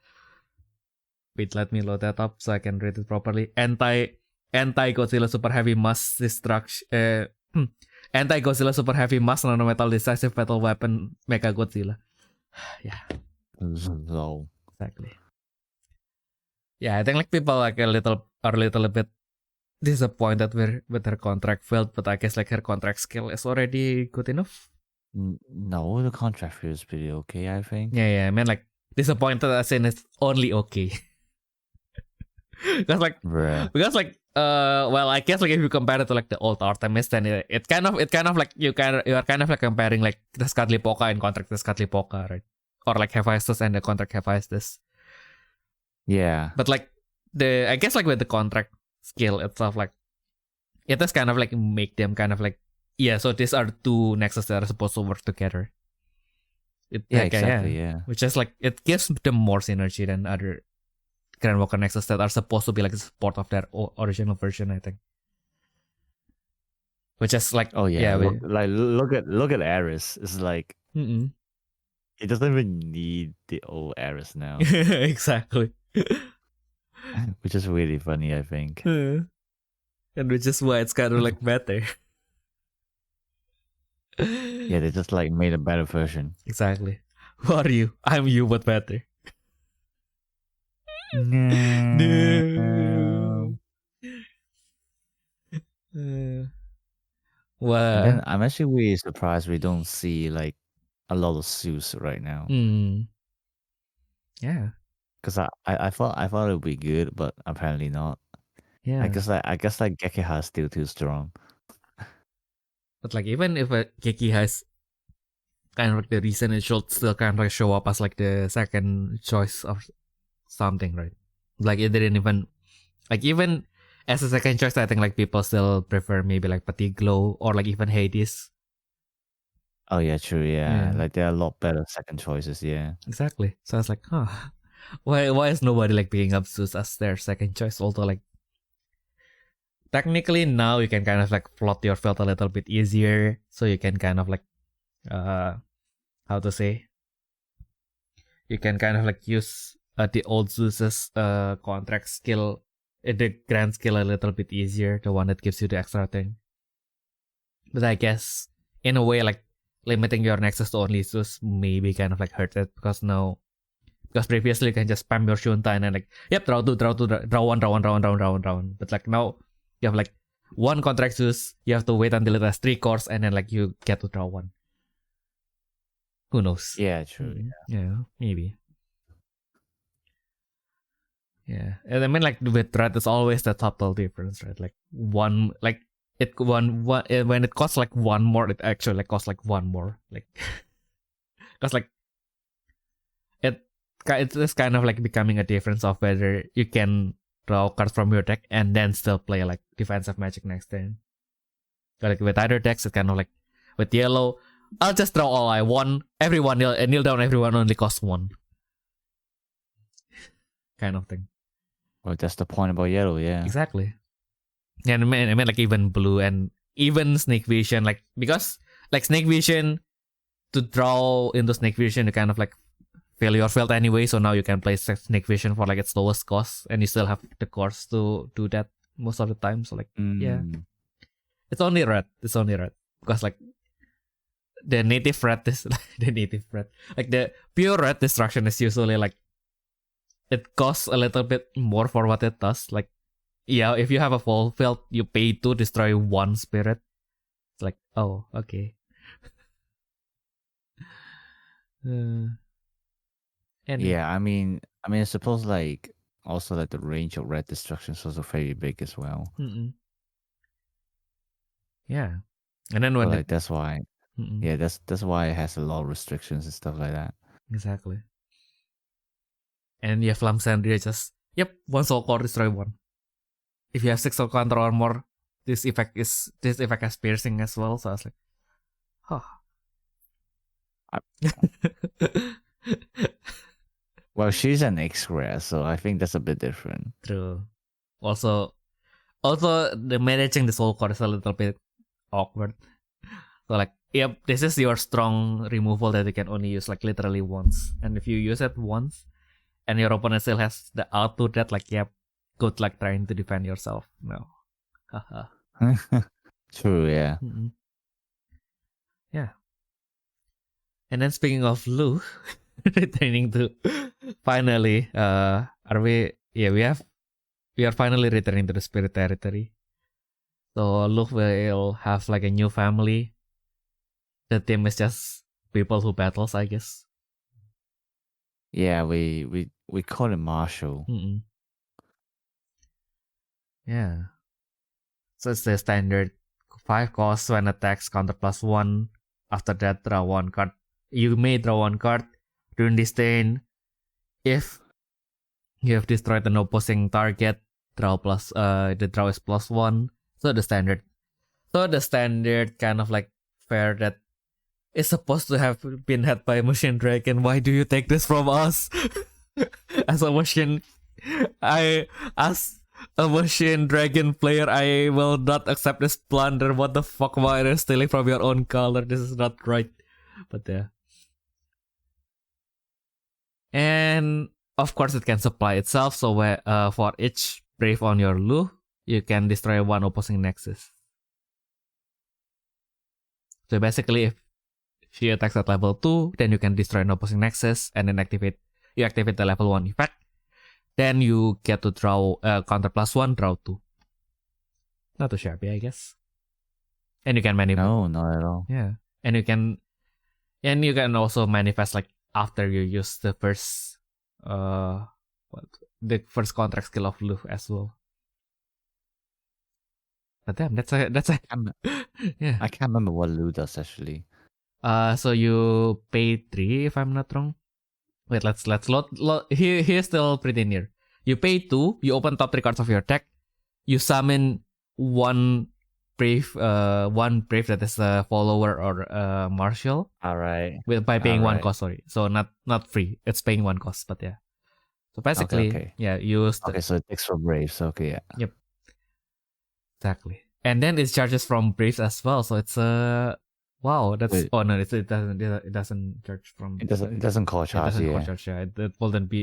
Wait, let me load that up so I can read it properly. Anti-Godzilla Super Heavy Mass Destruction... Anti-Godzilla Super Heavy Mass Nano-Metal Decisive Battle Weapon Mega Godzilla. Yeah. So. Exactly. Yeah, I think like people like are a little bit disappointed with her contract field, but I guess like her contract skill is already good enough. No, the contract feels pretty okay, I think. Yeah, I mean like disappointed as in it's only okay. Because like well, I guess like if you compare it to like the old Artemis, then it kind of like you are kind of like comparing like the Skatlipoca and contract the Skatlipoca, right? Or like Hephaestus and the contract Hephaestus. Yeah. But like I guess like with the contract skill itself, like it does kind of like make them kind of like, yeah, so these are two nexus that are supposed to work together. Exactly. Which is like, it gives them more synergy than other Grand Walker nexus that are supposed to be like the support of their original version, I think. Which is like, look at Ares. It's like it doesn't even need the old Ares now. Exactly. Which is really funny, I think. And which is why it's kind of like better. Yeah, they just like made a better version. Exactly. Who are you? I'm you, but better. No. Well, then I'm actually really surprised we don't see like a lot of Zeus right now. Yeah. Because I thought it would be good, but apparently not. Yeah. I guess like Gekiha is still too strong. But like even if Gekiha has kind of like the reason, it should still kind of like show up as like the second choice of something, right? Like it didn't even like, even as a second choice, I think like people still prefer maybe like Patiglo or like even Hades. Oh yeah, true. Yeah, like there are a lot better second choices. Yeah, exactly. So I was like, huh, why is nobody like picking up Zeus as their second choice? Although like technically now you can kind of like plot your field a little bit easier, so you can kind of like how to say, you can kind of like use the old Zeus's contract skill, the grand skill a little bit easier, the one that gives you the extra thing. But I guess in a way like limiting your nexus to only Zeus maybe kind of like hurt it, because previously you can just spam your shimtone and like, yep, draw one. But like now you have like one contract Zeus, you have to wait until it has 3 cores, and then like you get to draw one. Who knows? Yeah, true. Yeah, maybe. Yeah, and I mean like with red, it's always the subtle difference, right? Like one, like when it costs like one more, it actually like costs like one more, like because like it's kind of like becoming a difference of whether you can draw cards from your deck and then still play like defensive magic next turn. Like with other decks, it's kind of like with yellow, I'll just draw all I want. Everyone kneel down. Everyone only costs 1. Kind of thing. Well, that's the point about yellow, yeah. Exactly. And I mean like even blue and even Snake Vision, like because like Snake Vision, to draw into Snake Vision, you kind of like fail your field anyway. So now you can play Snake Vision for like its lowest cost, and you still have the cores to do that most of the time. So like yeah, it's only red. Because like the native red is like the pure red destruction is usually like it costs a little bit more for what it does. Like yeah, if you have a full field, you pay to destroy 1 spirit. It's like, oh, okay. Yeah, I mean, I suppose like also like the range of red destruction is also very big as well. Yeah, And then when like that's why, that's why it has a lot of restrictions and stuff like that. Exactly. And you have Lamsandria just one soul core destroy one. If you have 6 soul counter or more, this effect has piercing as well. So I was like, Well, she's an X-rare, so I think that's a bit different. True. Also, the managing the soul core is a little bit awkward. So like, this is your strong removal that you can only use like literally once. And if you use it once, and your opponent still has the auto that, like, good luck trying to defend yourself. No. Haha. True, yeah. Mm-mm. Yeah. And then speaking of Lu, returning to finally, we are finally returning to the spirit territory. So Lu will have like a new family. The team is just people who battles, I guess. Yeah, we call it Marshall. Mm-mm. Yeah. So it's the standard 5 cost when attacks counter +1. After that, draw 1 card. You may draw 1 card during this turn. If you have destroyed an opposing target, the draw is +1. So the standard kind of like fair that is supposed to have been had by Machine Dragon. Why do you take this from us? As a Machine Dragon player, I will not accept this plunder. What the fuck? Why are you stealing from your own color? This is not right. But yeah. And of course, it can supply itself. So for each brave on your Lu, you can destroy 1 opposing nexus. So basically, if she attacks at level 2, then you can destroy an opposing nexus and then activate the level 1 effect. Then you get to draw counter +1, draw 2. Not too shabby, I guess. And you can manifest. No, not at all. Yeah. And you can also manifest like after you use the first contract skill of Lu as well. But damn, that's a yeah. I can't remember what Lu does actually. So you pay 3 if I'm not wrong. Wait, let's load. Here's still pretty near. You pay 2. You open top 3 cards of your deck. You summon one brave that is a follower or martial. All right. By paying 1 cost. Sorry, so not free. It's paying 1 cost, but yeah. So basically, okay, so it takes from braves. Okay, yeah. Yep. Exactly. And then it charges from braves as well. So it's wow, that's Wait. oh no, it doesn't charge from. It doesn't call charge. It doesn't call charge. Yeah, it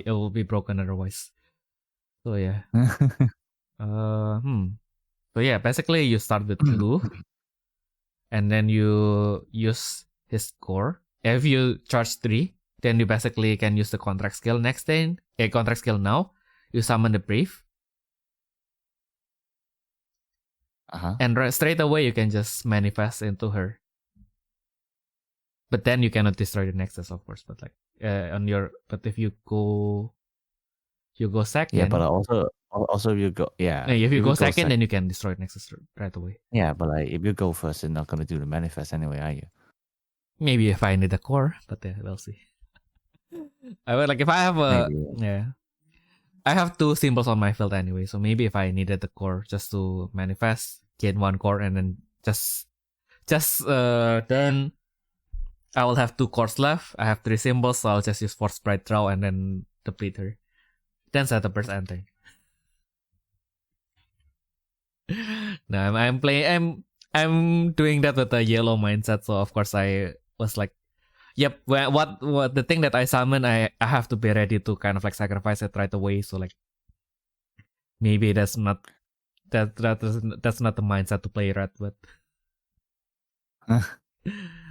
will be broken otherwise. So yeah. So yeah, basically you start with Lu, and then you use his core. If you charge 3, then you basically can use the contract skill next turn. Contract skill now. You summon the brave. And straight away you can just manifest into her. But then you cannot destroy the nexus, of course. But like if you go second. Yeah, but also if you go if you go second, then you can destroy the nexus right away. Yeah, but like if you go first, you're not gonna do the manifest anyway, are you? Maybe if I need a core, but yeah, we'll see. I mean, like if I have I have 2 symbols on my field anyway, so maybe if I needed the core just to manifest, gain 1 core, and then just then I will have 2 cores left. I have 3 symbols, so I'll just use Force Sprite Draw and then deplete her. Then set the burst enter. No, I'm doing that with a yellow mindset, so of course I was like, yep, what the thing that I summon, I have to be ready to kind of like sacrifice it right away. So like maybe that's not the mindset to play red with.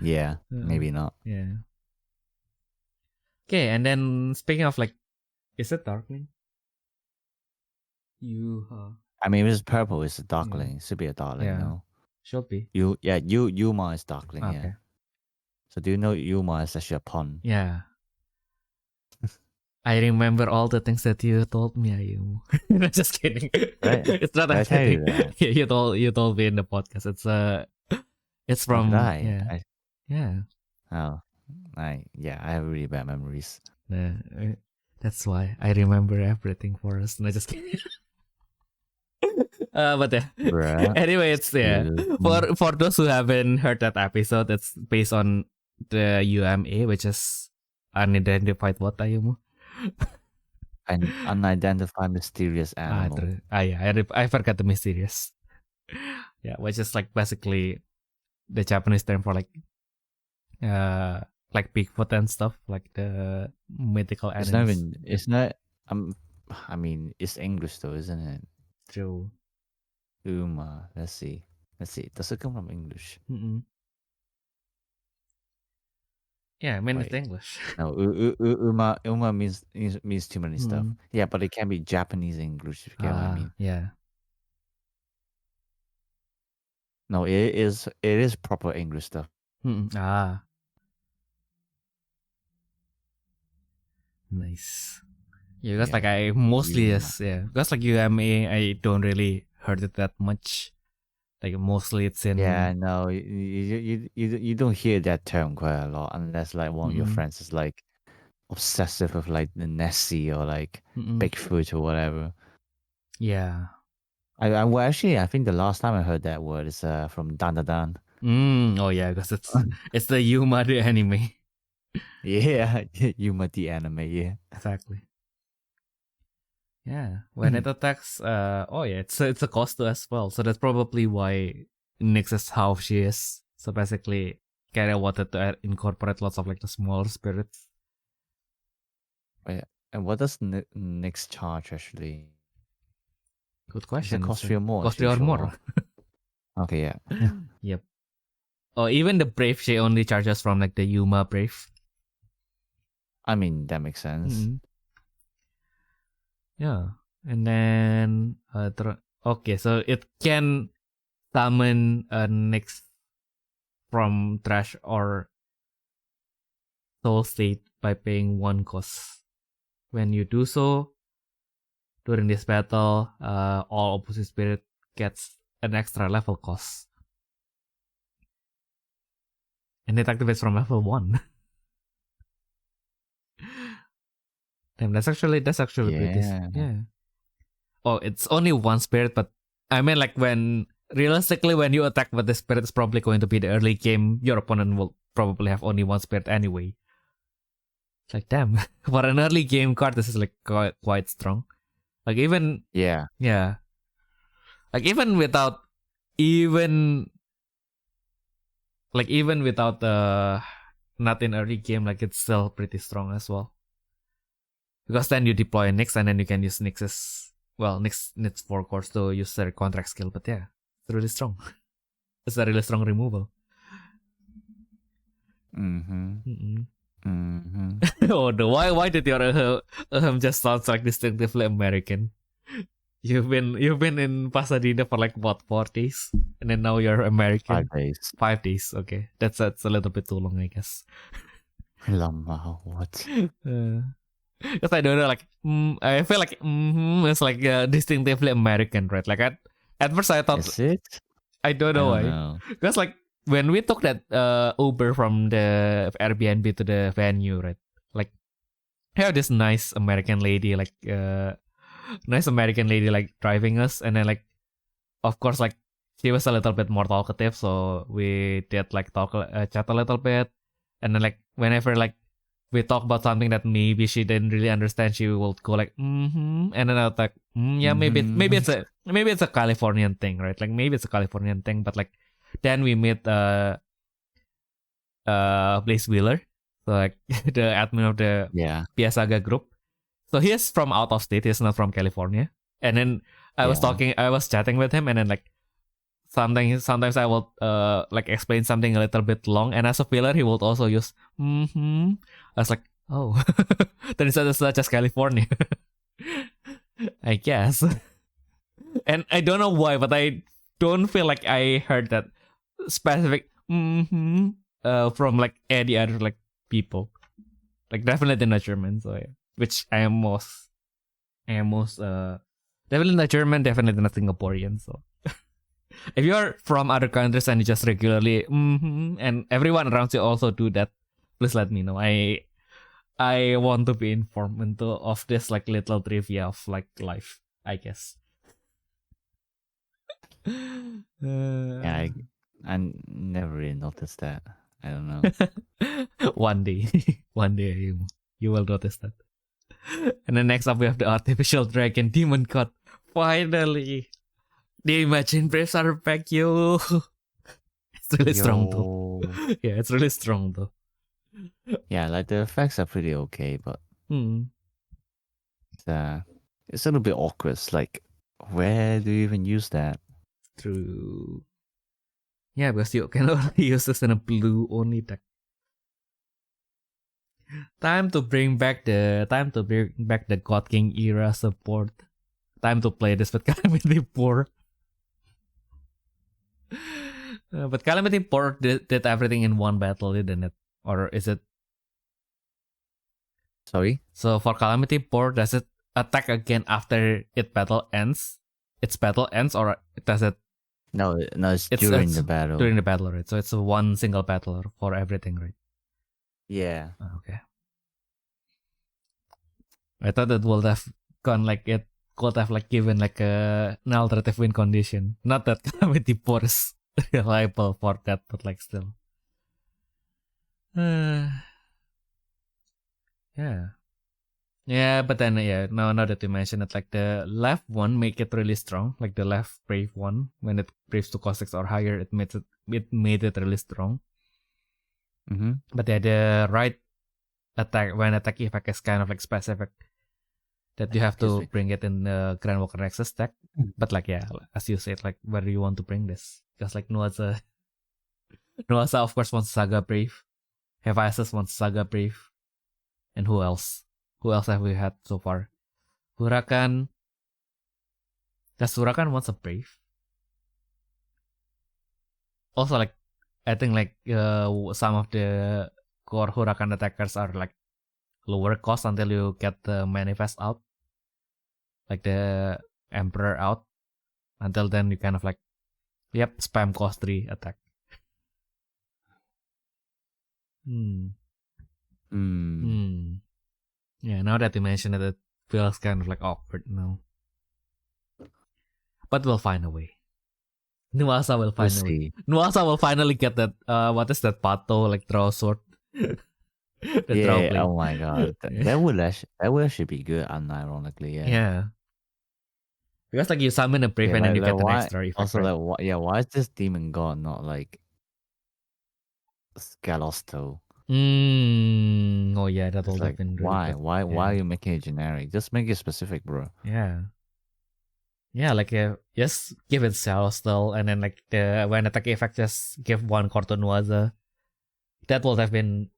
Yeah, maybe not. Yeah. Okay, and then speaking of like, is it Darkling? I mean, if it's purple, it's a Darkling. It should be a Darkling, no? Should be. Yuma is Darkling, Okay. yeah. So do you know Yuma is actually a pun? Yeah. I remember all the things that you told me, Ayumu. Just kidding. Right? It's not I tell you that. You told me in the podcast. It's Oh, from right. yeah. Oh, I have really bad memories. That's why I remember everything for us. No, just kidding. But yeah. Bruh. Anyway, it's for those who haven't heard that episode, it's based on the UMA, which is unidentified what, Ayumu? An unidentified mysterious animal. Yeah, I forgot the mysterious. Yeah, which is like basically the Japanese term for like Bigfoot and stuff, like the mythical animals. It's not I mean, it's English though, isn't it? True. Uma. Let's see. Does it come from English? Mm-mm. Yeah, I mean Wait. it's English. No, Uma means too many stuff. Yeah, but it can be Japanese English, if you get what I mean. Yeah. No, it is proper English stuff. Nice. Yeah, because like I mostly because like UMA I don't really heard it that much. Like mostly it's in no, you don't hear that term quite a lot unless like one of your friends is like obsessive with like the Nessie or like Bigfoot or whatever. Yeah. Well, actually, I think the last time I heard that word is from Dan Dan Dan. Oh yeah, because it's the Yuma the anime. Yeah, Yuma the anime. Yeah, exactly. Yeah, when it attacks, it's a cost to as well. So that's probably why Nyx is how she is. So basically, Kara wanted to incorporate lots of like the smaller spirits. And what does Nyx charge actually? Good question. Cost 3 or more. Cost 3 or more. Okay, yeah. Yep. Oh, even the Brave, she only charges from like the Yuma Brave. I mean, that makes sense. Yeah. And then, okay, so it can summon a Nyx from trash or soul state by paying 1 cost. When you do so, during this battle, all opposite spirit gets an extra level cost. And it activates from level 1. Damn, that's actually pretty. Yeah. Oh, it's only 1 spirit, but I mean like when you attack with the spirit, it's probably going to be the early game. Your opponent will probably have only 1 spirit anyway. It's like damn, for an early game card, this is like quite strong. Like even like even without not in early game, like it's still pretty strong as well. Because then you deploy Nyx and then you can use Nyx's Nyx needs 4 cores to use their contract skill, but yeah, it's really strong. It's a really strong removal. Oh no, why did your just sounds like distinctively American? You've been in Pasadena for like what 4 days, and then now you're American. 5 days. 5 days. Okay, that's a little bit too long, I guess. Lama, what? Because I don't know, like I feel like it's like distinctively American, right? Like at first I thought, is it? I don't know why. Because like when we took that Uber from the Airbnb to the venue, right? Like I have this nice American lady, like driving us, and then like of course like she was a little bit more talkative, so we did like chat a little bit, and then like whenever like we talk about something that maybe she didn't really understand, she will go like and then I was like yeah, maybe it's a Californian thing, right? Like maybe it's a Californian thing, but like then we meet Blaze Wheeler, so like the admin of the Piasaga group. So he is from out of state, he's not from California. And then I was chatting with him, and then like sometimes I will like explain something a little bit long, and as a filler he would also use I was like, oh, then it's not just California. I guess. And I don't know why, but I don't feel like I heard that specific from like any other like people. Like definitely not German, so yeah. Which I am most definitely not German, definitely not Singaporean, so If you're from other countries and you just regularly and everyone around you also do that, please let me know. I want to be informed of this like little trivia of like life, I guess. Yeah, I never really noticed that. I don't know. One day, you will notice that. And then next up we have the artificial dragon demon god. Finally, the Imagine Braves are back, yo. It's really strong though. Yeah, it's really strong though. Yeah, like the effects are pretty okay, but it's a little bit awkward. It's like, where do you even use that? True. Yeah, because you can only use this in a blue only deck. Time to bring back the God King era support. Time to play this with Calamity Pour. But Calamity Pour did everything in one battle, didn't it? Or is it? Sorry? So for Calamity Pour, does it attack again after its battle ends? Or does it? No, it's during the battle. During the battle, right? So it's one single battle for everything, right? Yeah. Okay. I thought it would have gone like it could have like given like an alternative win condition. Not that Calamity Pour is reliable for that, but like still. Yeah, but then now that you mention it, like the left one make it really strong. Like the left brave one, when it braves to cost 6 or higher, it made it really strong. But yeah, the right attack effect is kind of like specific. That you have to bring it in the Grand Walker Nexus deck. But like as you said, like where do you want to bring this? Because like Nuaza of course wants Saga Brave. Hephaestus wants Saga Brave. And who else? Who else have we had so far? Hurakan. Does Hurakan want a Brave? Also like I think like some of the core Hurakan attackers are like lower cost until you get the manifest out, like the Emperor out. Until then you kind of like spam cost 3 attack. Yeah, now that you mention it feels kind of like awkward now. But we'll find a way. Nuasa will find a way. Nuasa will finally get that what is that Pato like draw sword? Oh my god. That would actually be good, unironically, yeah. Yeah. Because like you summon a brave and then you get an extra effect. Also, right? why is this demon god not like Scalosto? Oh yeah, that would have been really why are you making it generic? Just make it specific, bro. Yeah, like just give it Scalostal and then like when attack effect just give one card to Nuaza. That would have been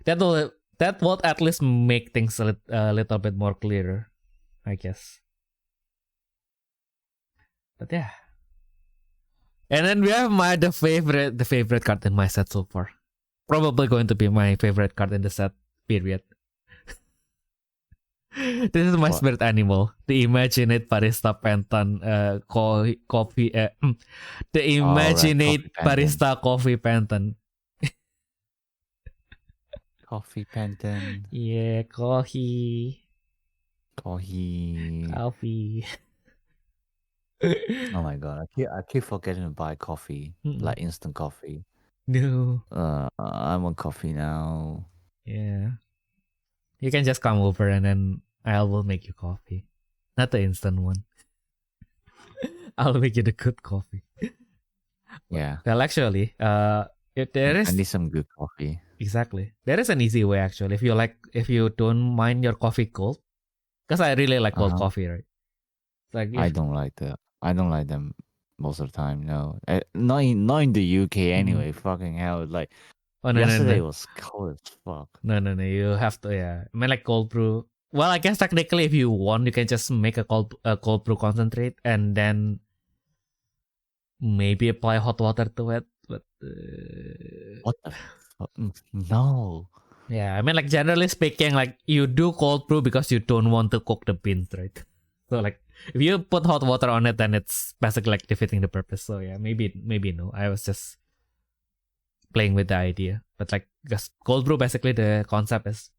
that would at least make things a little bit more clearer, I guess. But yeah. And then we have the favorite card in my set so far. Probably going to be my favorite card in the set, period. This is my spirit animal. The Imaginate Barista Penton coffee. The Imaginate Barista Coffee Penton. Coffee Penton. Yeah, coffee. Coffee. Oh my god, I keep forgetting to buy coffee, like instant coffee. No. I want coffee now. Yeah. You can just come over and then I will make you coffee. Not the instant one. I'll make you the good coffee. Yeah. Well, actually, if there is... I need some good coffee. Exactly. There is an easy way, actually. If you don't mind your coffee cold. Because I really like cold coffee, right? Like I don't like that. I don't like them most of the time. No, not in the UK anyway. Fucking hell! Like yesterday was cold as fuck. No. You have to. Yeah, I mean like cold brew. Well, I guess technically, if you want, you can just make a cold brew concentrate and then maybe apply hot water to it. But what the fuck? No. Yeah, I mean like generally speaking, like you do cold brew because you don't want to cook the beans, right? So like if you put hot water on it, then it's basically like defeating the purpose. So yeah, maybe no. I was just playing with the idea. But like, because cold brew, basically the concept is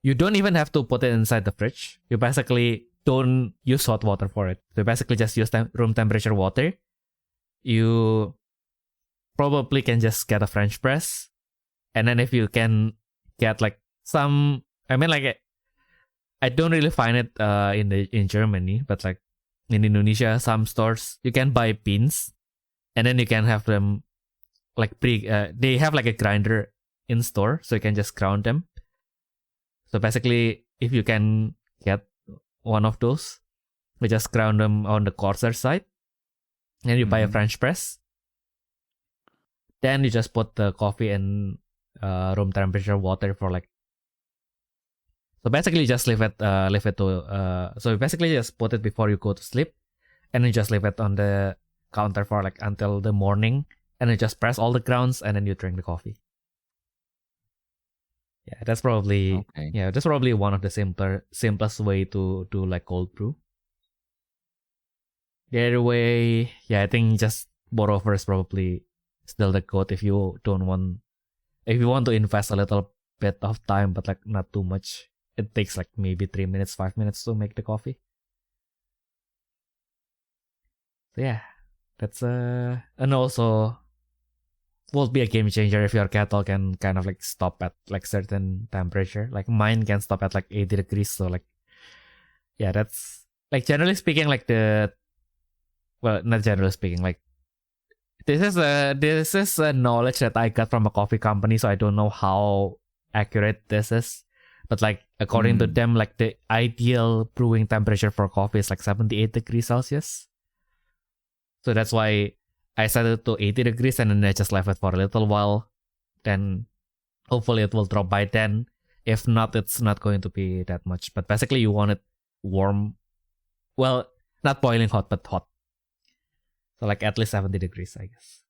you don't even have to put it inside the fridge. You basically don't use hot water for it. You basically just use room temperature water. You probably can just get a French press. And then if you can get like some, I mean like, I don't really find it in Germany, but like in Indonesia, some stores, you can buy beans. And then you can have them like they have like a grinder in store, so you can just ground them. So basically, if you can get one of those, we just ground them on the coarser side, and you buy a French press. Then you just put the coffee in room temperature water for like. So basically, you just leave it to. So you basically just put it before you go to sleep, and you just leave it on the counter for like until the morning, and you just press all the grounds, and then you drink the coffee. Yeah, that's probably that's probably one of the simplest way to do like cold brew. The other way, I think just pour over is probably still the goat if you want to invest a little bit of time, but like not too much. It takes like maybe 3 minutes, 5 minutes to make the coffee. So yeah, that's and also will be a game changer if your kettle can kind of like stop at like certain temperature. Like mine can stop at like 80 degrees. So like, yeah, that's like generally speaking, like not generally speaking, like this is a knowledge that I got from a coffee company. So I don't know how accurate this is, but like according to them, like the ideal brewing temperature for coffee is like 78 degrees Celsius. So that's why I set it to 80 degrees and then I just left it for a little while. Then hopefully it will drop by then. If not, it's not going to be that much. But basically you want it warm. Well, not boiling hot, but hot. So like at least 70 degrees, I guess.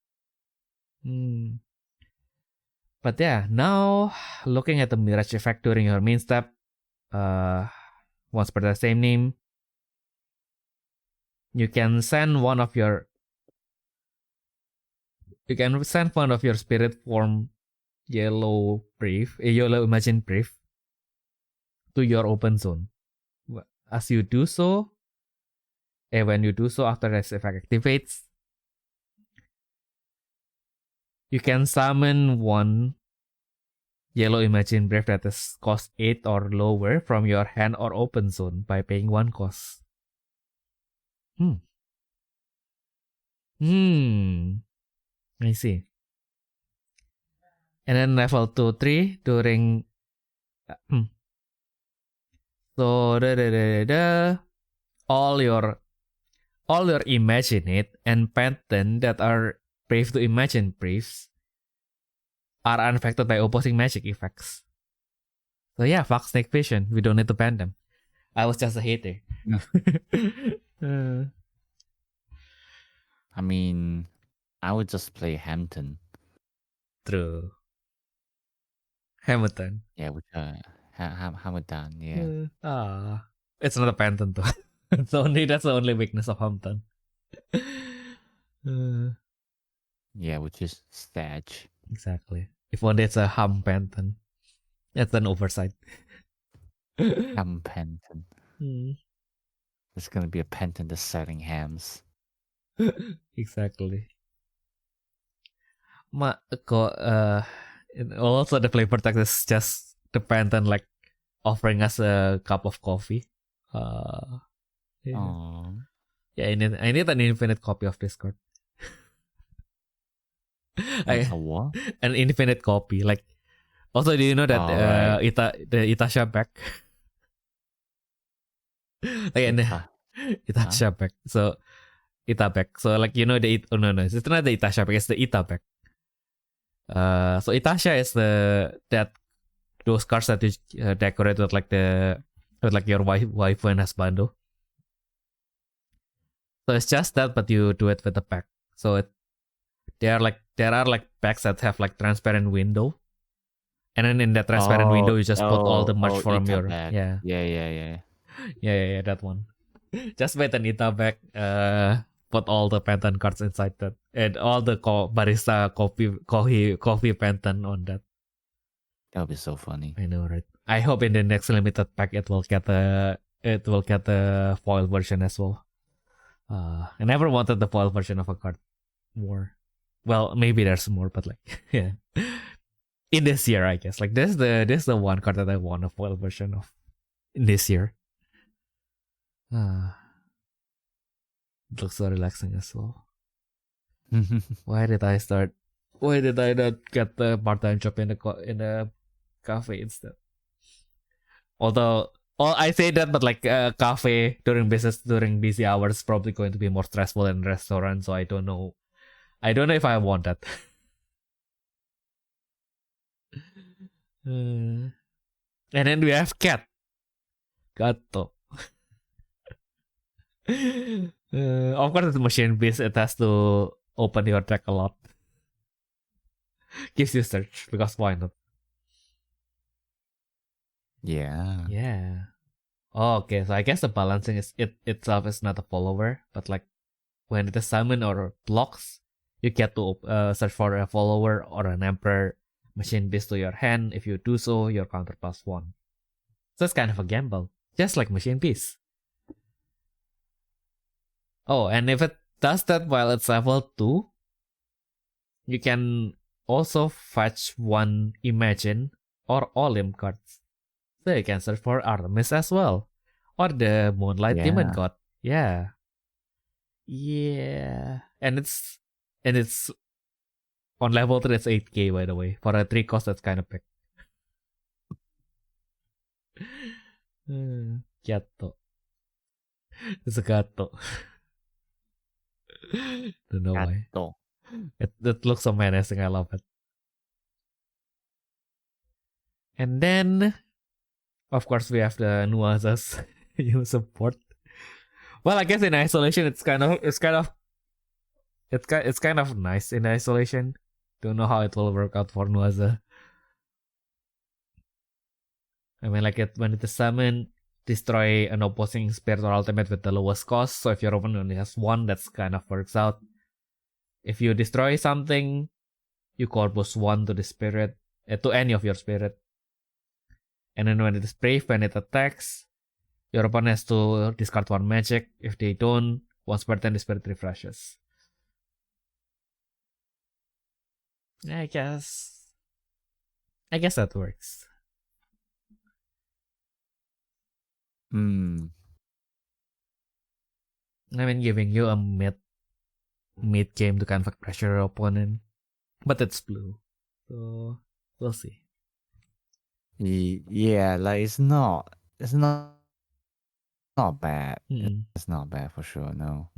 But yeah, now looking at the mirage effect during your main step. Once per the same name. You can send one of your spirit form yellow imagine brief to your open zone. As you do so, when you do so after this effect activates, you can summon one yellow imagine brief that is cost 8 or lower from your hand or open zone by paying 1 cost. I see. And then level 2, 3 during so all your imagine and pattern that are brave to imagine briefs are unaffected by opposing magic effects. So yeah, fuck snake vision. We don't need to ban them. I was just a hater. I mean, I would just play Hampton. True. Hamilton. Yeah, which Hamilton. Yeah. It's not a Phantom though. That's the only weakness of Hampton. Yeah, which is Stage. Exactly. If only it's a Ham Phantom. That's an oversight. Ham Penton. There's gonna be a Penton that's selling hams. Exactly. Also the flavor text is just the Phantom like offering us a cup of coffee. Yeah, I need an infinite copy of Discord. A what? An infinite copy. Like, also, do you know that the Itasha back? Like, Itasha back. So, Itabek. So, like, you know it's not the Itasha back. It's the Itabek. So Itasha is those cards that you decorate with like your wife and husbando. So it's just that, but you do it with a pack. So there are like packs that have like transparent window, and then in that transparent window you just put all the merch from your yeah that one. that one. Just wait and Ita back. Put all the Penton cards inside that, and all the barista coffee Penton on that. That would be so funny. I know, right? I hope in the next limited pack it will get the foil version as well. I never wanted the foil version of a card more. Well, maybe there's more, but like yeah. In this year, I guess. Like this is the one card that I want a foil version of in this year. It looks so relaxing as well. Why did I not get the part-time job in a cafe instead? Although, I say that, but like a cafe during busy hours is probably going to be more stressful than a restaurant. So I don't know if I want that. And then we have cat. Gato. Of course, it's machine based. It has to open your deck a lot. Gives you search because why not? Yeah. Yeah. Oh, okay, so I guess the balancing is itself is not a follower, but like when it is summon or blocks, you get to search for a follower or an emperor machine beast to your hand. If you do so, your counter +1. So it's kind of a gamble, just like machine beast. Oh, and if it does that while it's level 2, you can also fetch 1 Imagine or Olim cards. So you can search for Artemis as well. Or the Moonlight Demon God. Yeah. Yeah. And it's on level 3, it's 8k by the way. For a 3 cost, that's kind of big. Gato. It's a gato. Don't know why. It looks so menacing. I love it. And then, of course, we have the Nuaza's you support. Well, I guess in isolation, it's kind of nice in isolation. Don't know how it will work out for Nuaza. I mean, like when it is summoned, destroy an opposing spirit or ultimate with the lowest cost. So if your opponent only has 1, that's kind of works out. If you destroy something, you corpus 1 to the spirit, to any of your spirit. And then when it is brave, when it attacks, your opponent has to discard 1 magic. If they don't, 1 spirit and the spirit refreshes. I guess that works. I mean, giving you a mid game to kind of pressure your opponent, but it's blue, so we'll see. Yeah, like it's not bad. It's not bad for sure. No.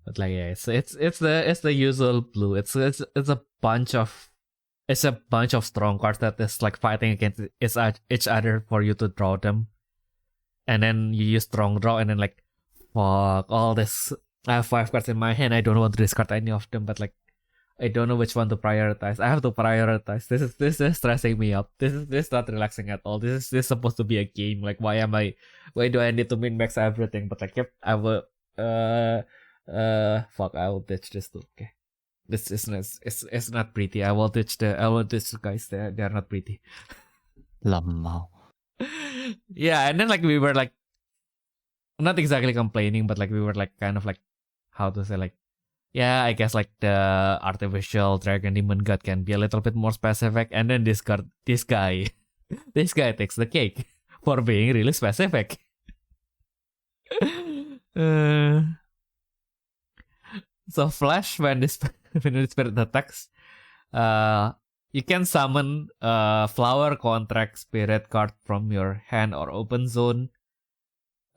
But like yeah, it's the usual blue. It's a bunch of strong cards that is like fighting against each other for you to draw them. And then you use strong draw, and then like, fuck, all this. I have 5 cards in my hand. I don't want to discard any of them, but like, I don't know which one to prioritize. I have to prioritize. This is stressing me out. This is not relaxing at all. This is supposed to be a game. Like, why do I need to min max everything? But like, yep, I will. Fuck, I will ditch this too. Okay, this is it's not pretty. I will ditch the guys. They're not pretty. Lamau. Yeah, and then like we were like not exactly complaining, but like we were like kind of like, how to say, like, yeah, I guess like the artificial dragon demon god can be a little bit more specific, and then this guy takes the cake for being really specific. So Flash, when the spirit attacks, you can summon a flower contract spirit card from your hand or open zone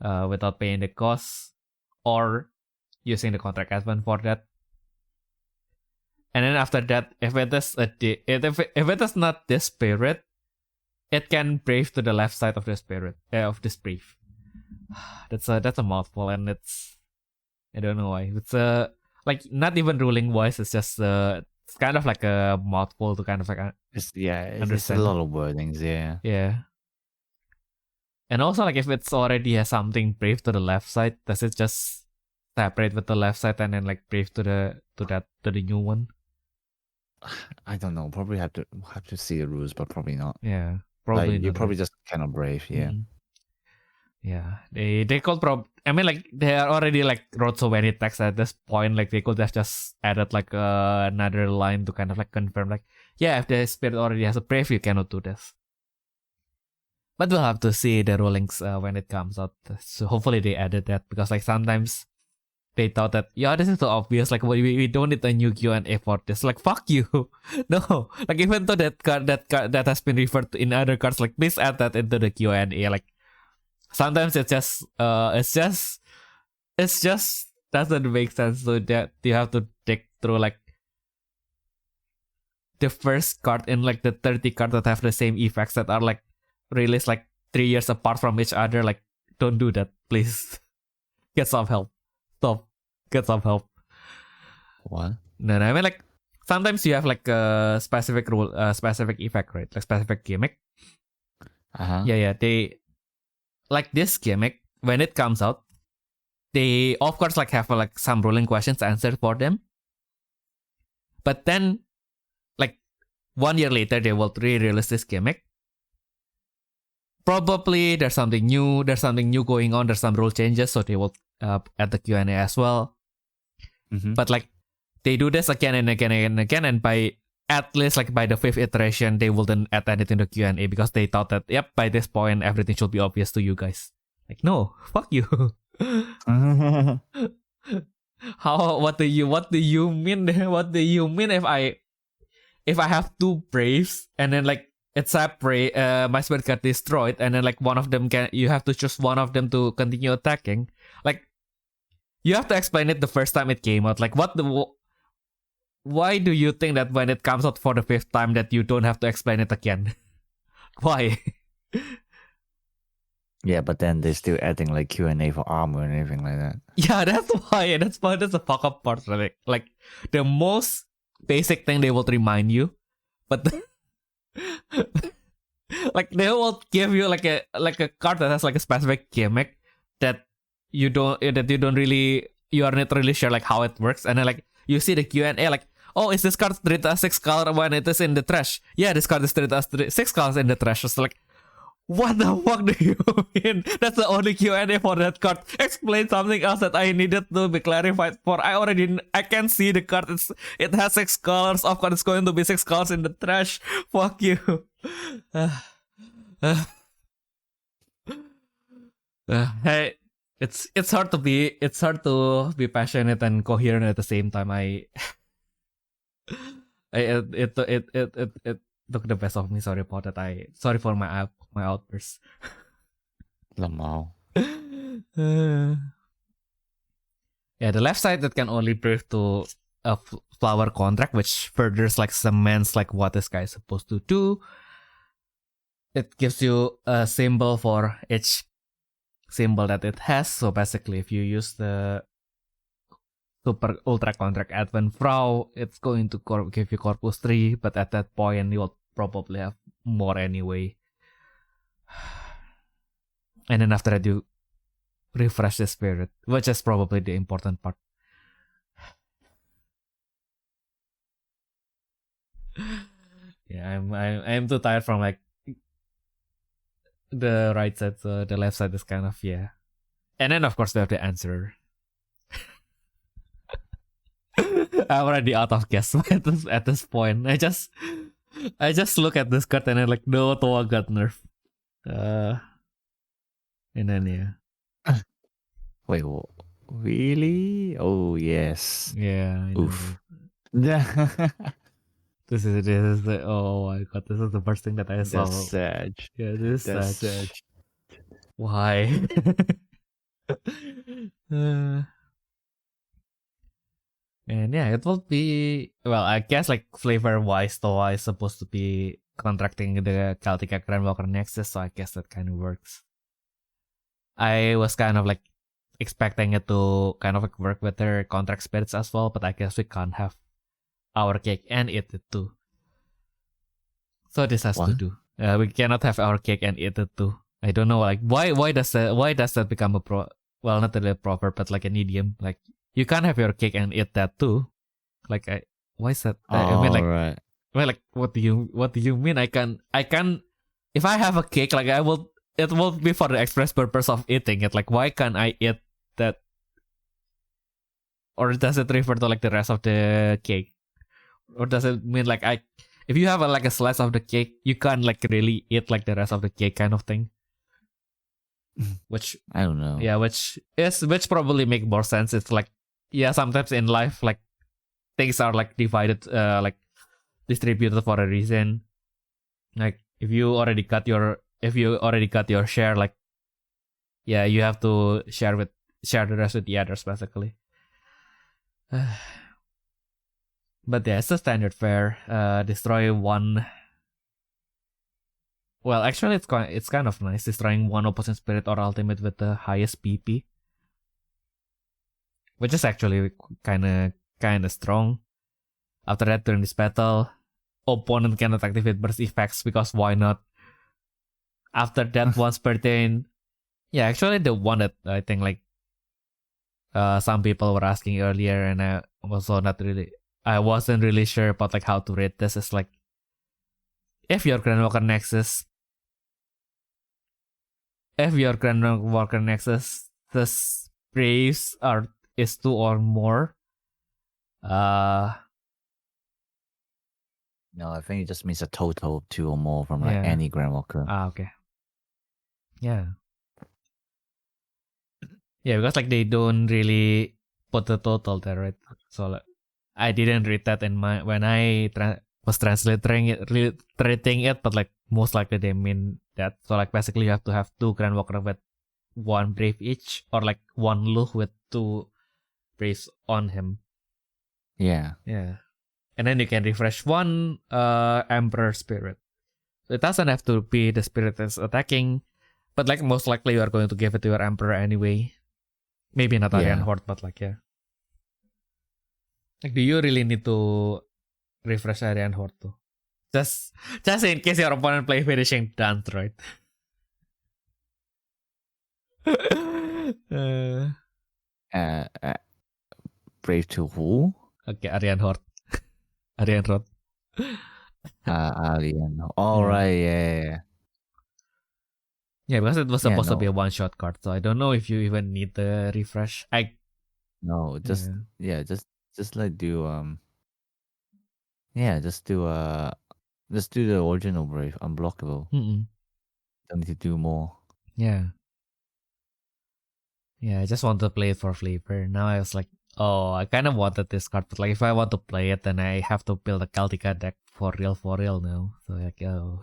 without paying the cost, or using the contract advent for that. And then after that, if it is not this spirit, it can brave to the left side of the spirit of this brave. That's a mouthful, and it's, I don't know why. It's like not even ruling wise. It's just it's kind of like a mouthful to kind of like it's a lot of wordings. Yeah. And also, like, if it's already has something brave to the left side, does it just separate with the left side and then like brave to the new one? I don't know. Probably have to see the rules, but probably not. Yeah, probably like, you not, probably right? just cannot brave. Yeah. Mhm. Yeah, they could I mean, like, they are already like wrote so many texts at this point. Like, they could have just added like another line to kind of like confirm, like, yeah, if the spirit already has a brave, you cannot do this. But we'll have to see the rulings when it comes out. So hopefully they added that, because like sometimes they thought that, yeah, this is so obvious. Like, we don't need a new Q&A for this. Like, fuck you. No. Like, even though that card that has been referred to in other cards, like, please add that into the Q&A. Like, sometimes it just doesn't make sense. So that you have to dig through like the first card in like the 30 cards that have the same effects that are like released like 3 years apart from each other. Like, don't do that, please. Get some help. Stop. Get some help. What? No, I mean, like, sometimes you have like a specific rule, specific effect, right? Like specific gimmick. Yeah. They like this gimmick when it comes out. They of course like have like some ruling questions answered for them. But then, like 1 year later, they will re-release this gimmick. Probably there's something new. There's something new going on. There's some rule changes, so they will add the Q&A as well. Mm-hmm. But like, they do this again and again and again, and by at least like by the 5th iteration, they wouldn't add anything to Q&A because they thought that, yep, by this point everything should be obvious to you guys. Like, no, fuck you. What do you mean? What do you mean if I have 2 braves and then like it's separate, my spirit got destroyed, and then like one of them you have to choose one of them to continue attacking? Like, you have to explain it the first time it came out. Like, why do you think that when it comes out for the 5th time that you don't have to explain it again? Why? Yeah, but then they're still adding like Q&A for armor and everything like that. Yeah, that's why. That's the fuck up part. Like the most basic thing they will remind you, but like they will give you like a card that has like a specific gimmick that you are not really sure like how it works, and then like you see the Q&A like, oh, is this card treated as 6 color when it is in the trash? Yeah, this card is treated as 6 colors in the trash. It's like, what the fuck do you mean? That's the only Q&A for that card. Explain something else that I needed to be clarified for. I can see the card. It has 6 colors. Of course, it's going to be 6 colors in the trash. Fuck you. Hey, it's hard to be passionate and coherent at the same time. It took the best of me. Sorry about that. Sorry for my outburst. Lamau. Yeah, the left side that can only brief to a flower contract, which furthers like cements like what this guy is supposed to do. It gives you a symbol for each symbol that it has. So basically, if you use the Super Ultra Contract Advent Frau, it's going to give you Corpus 3, but at that point, you'll probably have more anyway. And then after that, you refresh the spirit, which is probably the important part. Yeah, I'm too tired from like the right side, so the left side is kind of, yeah. And then of course we have the answer. I'm already out of guess at this point. I just look at this card and I'm like, no, Toa got nerfed. And then yeah. Wait, really? Oh yes. Yeah. Oof. This is the, oh my god, this is the first thing that I saw. That's sad. Yeah, this is sad. Sad. Why? And yeah, it will be, well, I guess like flavor wise, Toa is supposed to be contracting the Celtica Grandwalker Nexus, so I guess that kind of works. I was kind of like expecting it to kind of like work with their contract spirits as well, but I guess we can't have our cake and eat it too. So this has to do. We cannot have our cake and eat it too. I don't know, like why does that become not really a proverb, but like an idiom? Like you can't have your cake and eat that too. Like why is that? I mean, like, right. well, like what do you mean? I can if I have a cake, like it will be for the express purpose of eating it. Like why can't I eat that? Or does it refer to like the rest of the cake? Or does it mean like if you have like a slice of the cake, you can't like really eat like the rest of the cake kind of thing? Which I don't know. Yeah, which probably make more sense. It's like, yeah, sometimes in life like things are like divided, like distributed for a reason. Like if you already got your share, like yeah, you have to share the rest with the others basically. But yeah, it's a standard fare. Destroy one. Well, actually, it's kind of nice destroying one opposing spirit or ultimate with the highest PP, which is actually kind of strong. After that, during this battle, opponent cannot activate burst effects because why not? After that, one Spartan, yeah, actually the one that I think like some people were asking earlier, and I wasn't really sure about like how to read this. Is like if your Grandwalker Nexus the sprays is 2 or more. No, I think it just means a total of 2 or more from like any Grandwalker. Okay. Yeah. Yeah, because like they don't really put the total there, right? So like, I didn't read that when I was translating it, but like most likely they mean that. So like basically you have to have 2 Grandwalker with 1 brave each, or like 1 Lu with 2 braves on him. Yeah. Yeah. And then you can refresh 1 Emperor Spirit. So it doesn't have to be the spirit that's attacking, but like most likely you are going to give it to your Emperor anyway. Maybe not Aryan Horde, but like yeah. Like do you really need to refresh Aryan Horde too? Just in case your opponent play finishing dance, right? Brave to who? Okay, Aryan Horde. Aryan Horde. Alien. All right, yeah. Yeah, because it was supposed to be a one-shot card, so I don't know if you even need the refresh. Just like do just do the original Brave unblockable. Don't need to do more. Yeah, I just want to play it for flavor. Now I was like, oh, I kind of wanted this card, but like if I want to play it, then I have to build a Celtica deck for real now. So like, oh,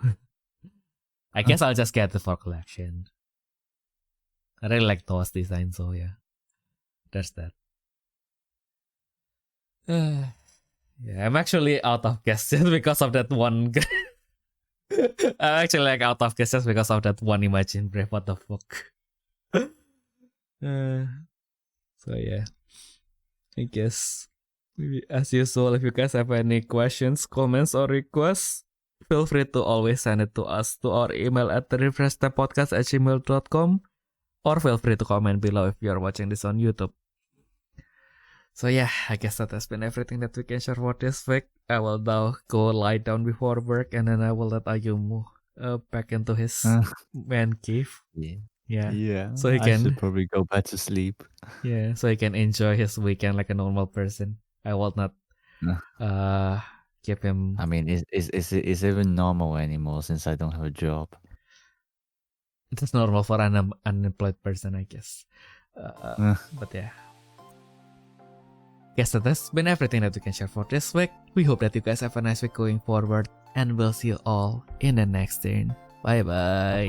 I guess I'll just get it for collection. I really like Toa's design, so yeah, there's that. Yeah, I'm actually out of guesses because of that one. I'm actually like out of guesses because of that one Imagine Brave. What the fuck? So yeah, I guess maybe as usual, if you guys have any questions, comments, or requests, feel free to always send it to us to our email at therefreshsteppodcast@gmail.com, or feel free to comment below if you are watching this on YouTube. So yeah, I guess that has been everything that we can share for this week. I will now go lie down before work, and then I will let Ayumu back into his man cave. Yeah. So he can. I should probably go back to sleep. Yeah, so he can enjoy his weekend like a normal person. I will not give him. I mean, is it even normal anymore since I don't have a job? It's normal for an unemployed person, I guess. But yeah. Guess that has been everything that we can share for this week. We hope that you guys have a nice week going forward, and we'll see you all in the next turn. Bye bye.